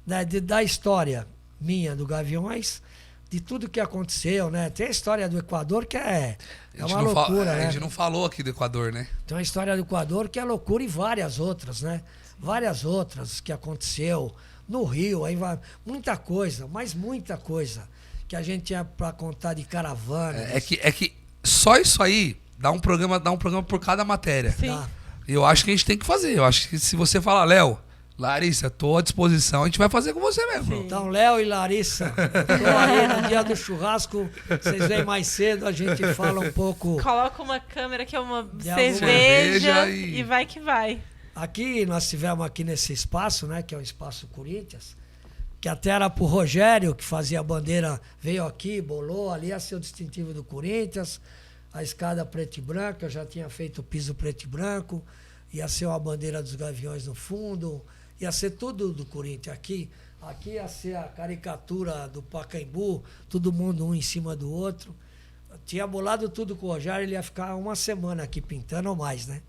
né, da história minha do Gaviões, de tudo que aconteceu, né? Tem a história do Equador que é uma loucura, né? A gente não falou aqui do Equador, né? Tem uma história do Equador que é loucura e várias outras, né? Várias outras que aconteceu no Rio, aí vai, muita coisa, mas muita coisa que a gente tinha para contar de caravana. É que só isso aí dá um programa por cada matéria. Sim. Tá? Eu acho que a gente tem que fazer. Eu acho que se você falar, Léo, Larissa, tô à disposição, a gente vai fazer com você mesmo. Sim. Então, Léo e Larissa, tô aí no dia do churrasco, vocês vêm mais cedo, a gente fala um pouco. Coloca uma câmera que é uma De cerveja cerveja e vai que vai. Aqui, nós tivemos aqui nesse espaço, né, que é o Espaço Corinthians, que até era pro Rogério, que fazia a bandeira, veio aqui, bolou, ali ia ser o distintivo do Corinthians, a escada preto e branco, eu já tinha feito o piso preto e branco, ia ser uma bandeira dos Gaviões no fundo, ia ser tudo do Corinthians. Aqui ia ser a caricatura do Pacaembu, todo mundo um em cima do outro. Tinha bolado tudo com o Rogério, ele ia ficar uma semana aqui pintando ou mais, né?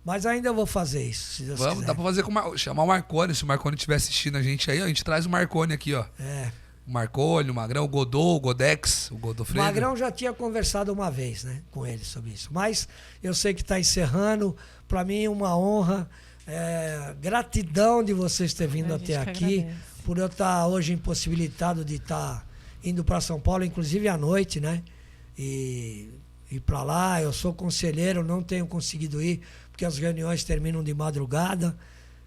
Mas ainda vou fazer isso, se Deus Vamos, quiser. dá pra fazer com chamar o Marconi. Se o Marconi estiver assistindo a gente aí, ó, a gente traz o Marconi aqui, ó. É. O Marconi, o Magrão, o Godot, o Godex, o O Godofredo. Magrão já tinha conversado uma vez, né, com ele sobre isso. Mas eu sei que está encerrando. Para mim, uma honra. Gratidão de vocês terem vindo A até gente que aqui. agradece. Por eu estar hoje impossibilitado de estar indo para São Paulo, inclusive à noite, né? E ir para lá. Eu sou conselheiro, não tenho conseguido ir, porque as reuniões terminam de madrugada.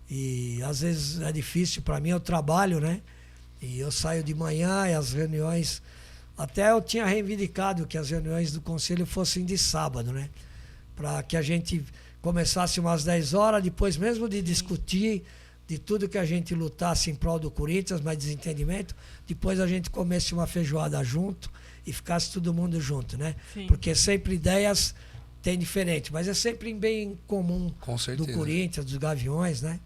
E às vezes é difícil para mim, eu trabalho, né? E eu saio de manhã e as reuniões... Até eu tinha reivindicado que as reuniões do conselho fossem de sábado, né? Para que a gente começasse umas 10 horas, depois mesmo de discutir de tudo que a gente lutasse em prol do Corinthians, mais desentendimento, depois a gente comesse uma feijoada junto e ficasse todo mundo junto, né? Sim. Porque sempre ideias tem diferente, mas é sempre em bem comum Com certeza. do Corinthians, dos Gaviões, né?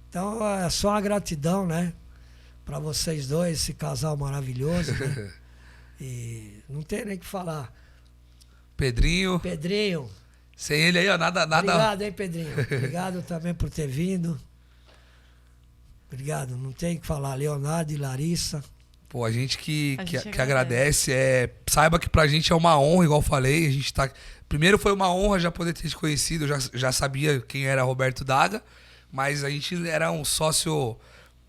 Então é só uma gratidão, né? Para vocês dois, esse casal maravilhoso, né? E não tem nem o que falar. Pedrinho. Pedrinho, Sem ele aí, ó, nada. obrigado, hein, Pedrinho? Obrigado também por ter vindo. Obrigado, não tem o que falar. Leonardo e Larissa. Pô, a gente que A gente agradece. Saiba que pra gente é uma honra, igual eu falei. A gente tá. Primeiro foi uma honra já poder ter te conhecido. Eu já sabia quem era Roberto Daga, mas a gente era um sócio,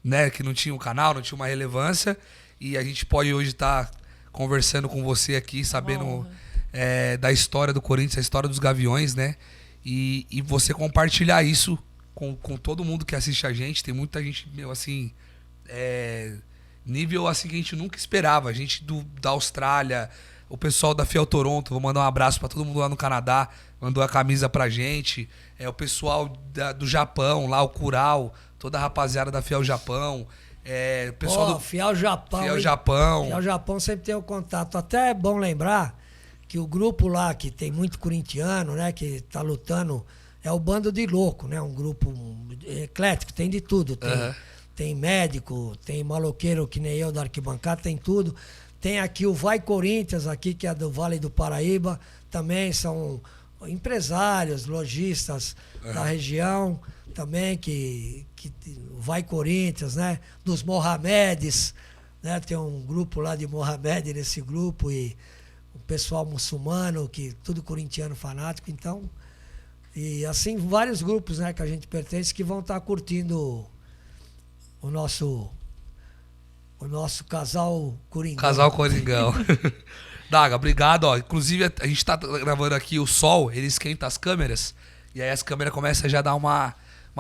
né, que não tinha um canal, não tinha uma relevância. E a gente pode hoje estar conversando com você aqui, sabendo da história do Corinthians, a história dos Gaviões, né? E você compartilhar isso com todo mundo que assiste a gente. Tem muita gente, meu, assim. Nível assim que a gente nunca esperava. A gente da Austrália, o pessoal da Fiel Toronto, vou mandar um abraço pra todo mundo lá no Canadá, mandou a camisa pra gente. O pessoal do Japão, lá o Curau, toda a rapaziada da Fiel Japão. O pessoal do Fiel Japão. Fiel Japão. Fiel Japão sempre tem o contato. Até é bom lembrar que o grupo lá, que tem muito corintiano, né, que tá lutando, é o Bando de Louco, né? Um grupo eclético, tem de tudo. Tem médico, tem maloqueiro que nem eu da arquibancada, tem tudo. Tem aqui o Vai Corinthians, aqui, que é do Vale do Paraíba. Também são empresários, lojistas da região. Também que Vai Corinthians, né? Dos Mohamedes, né? Tem um grupo lá de Mohamed nesse grupo. E o pessoal muçulmano, que tudo corintiano fanático. Então, e assim, vários grupos, né, que a gente pertence que vão estar curtindo o nosso casal Coringão. Casal Coringão. Daga, obrigado. Ó. Inclusive, a gente tá gravando aqui o sol, ele esquenta as câmeras, e aí as câmeras começam a já dar uma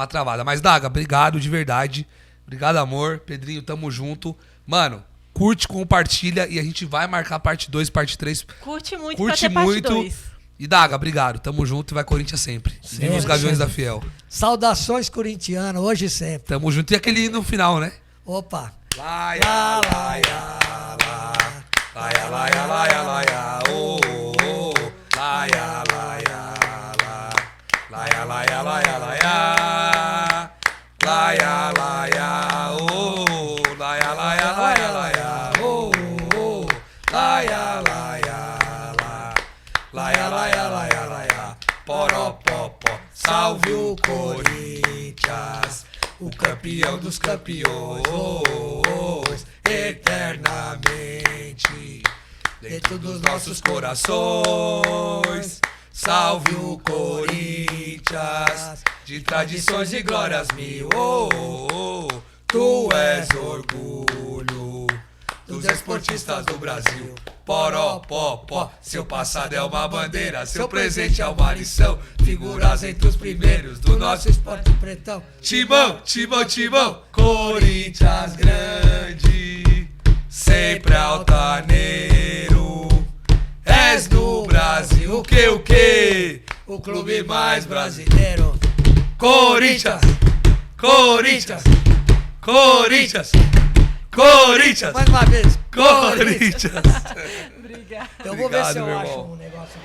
travada. Mas, Daga, obrigado de verdade. Obrigado, amor. Pedrinho, tamo junto. Mano, curte, compartilha, e a gente vai marcar parte 2, parte 3. Curte muito pra ter parte 2. E, Daga, obrigado. Tamo junto e vai Corinthians sempre. Viva os Gaviões da Fiel. Saudações corintianas, hoje e sempre. Tamo junto. E aquele no final, né? Opa. Laia, laia, laia, laia, laia, laia, oh, oh, laia, laia, laia, laia, laia, laia, laia, laia, oh, laia, laia, laia, laia, oh, oh, laia, laia, laia, laia, laia, laia, poropopó, salve o Corinthians, o campeão dos campeões, eternamente, dentro dos nossos corações. Salve o Corinthians, de tradições e glórias mil. Tu és orgulho dos esportistas do Brasil. Poropopó, seu passado é uma bandeira, seu presente é uma lição. Figuras entre os primeiros do nosso esporte pretão. Timão, timão, timão, Corinthians grande, sempre altaneiro. És do Brasil, o que? O clube mais brasileiro. Corinthians, Corinthians, Corinthians, Corinthians. Mais uma vez. Corinthians. Obrigada. Eu vou ver se eu Obrigado, meu acho irmão. um negócio.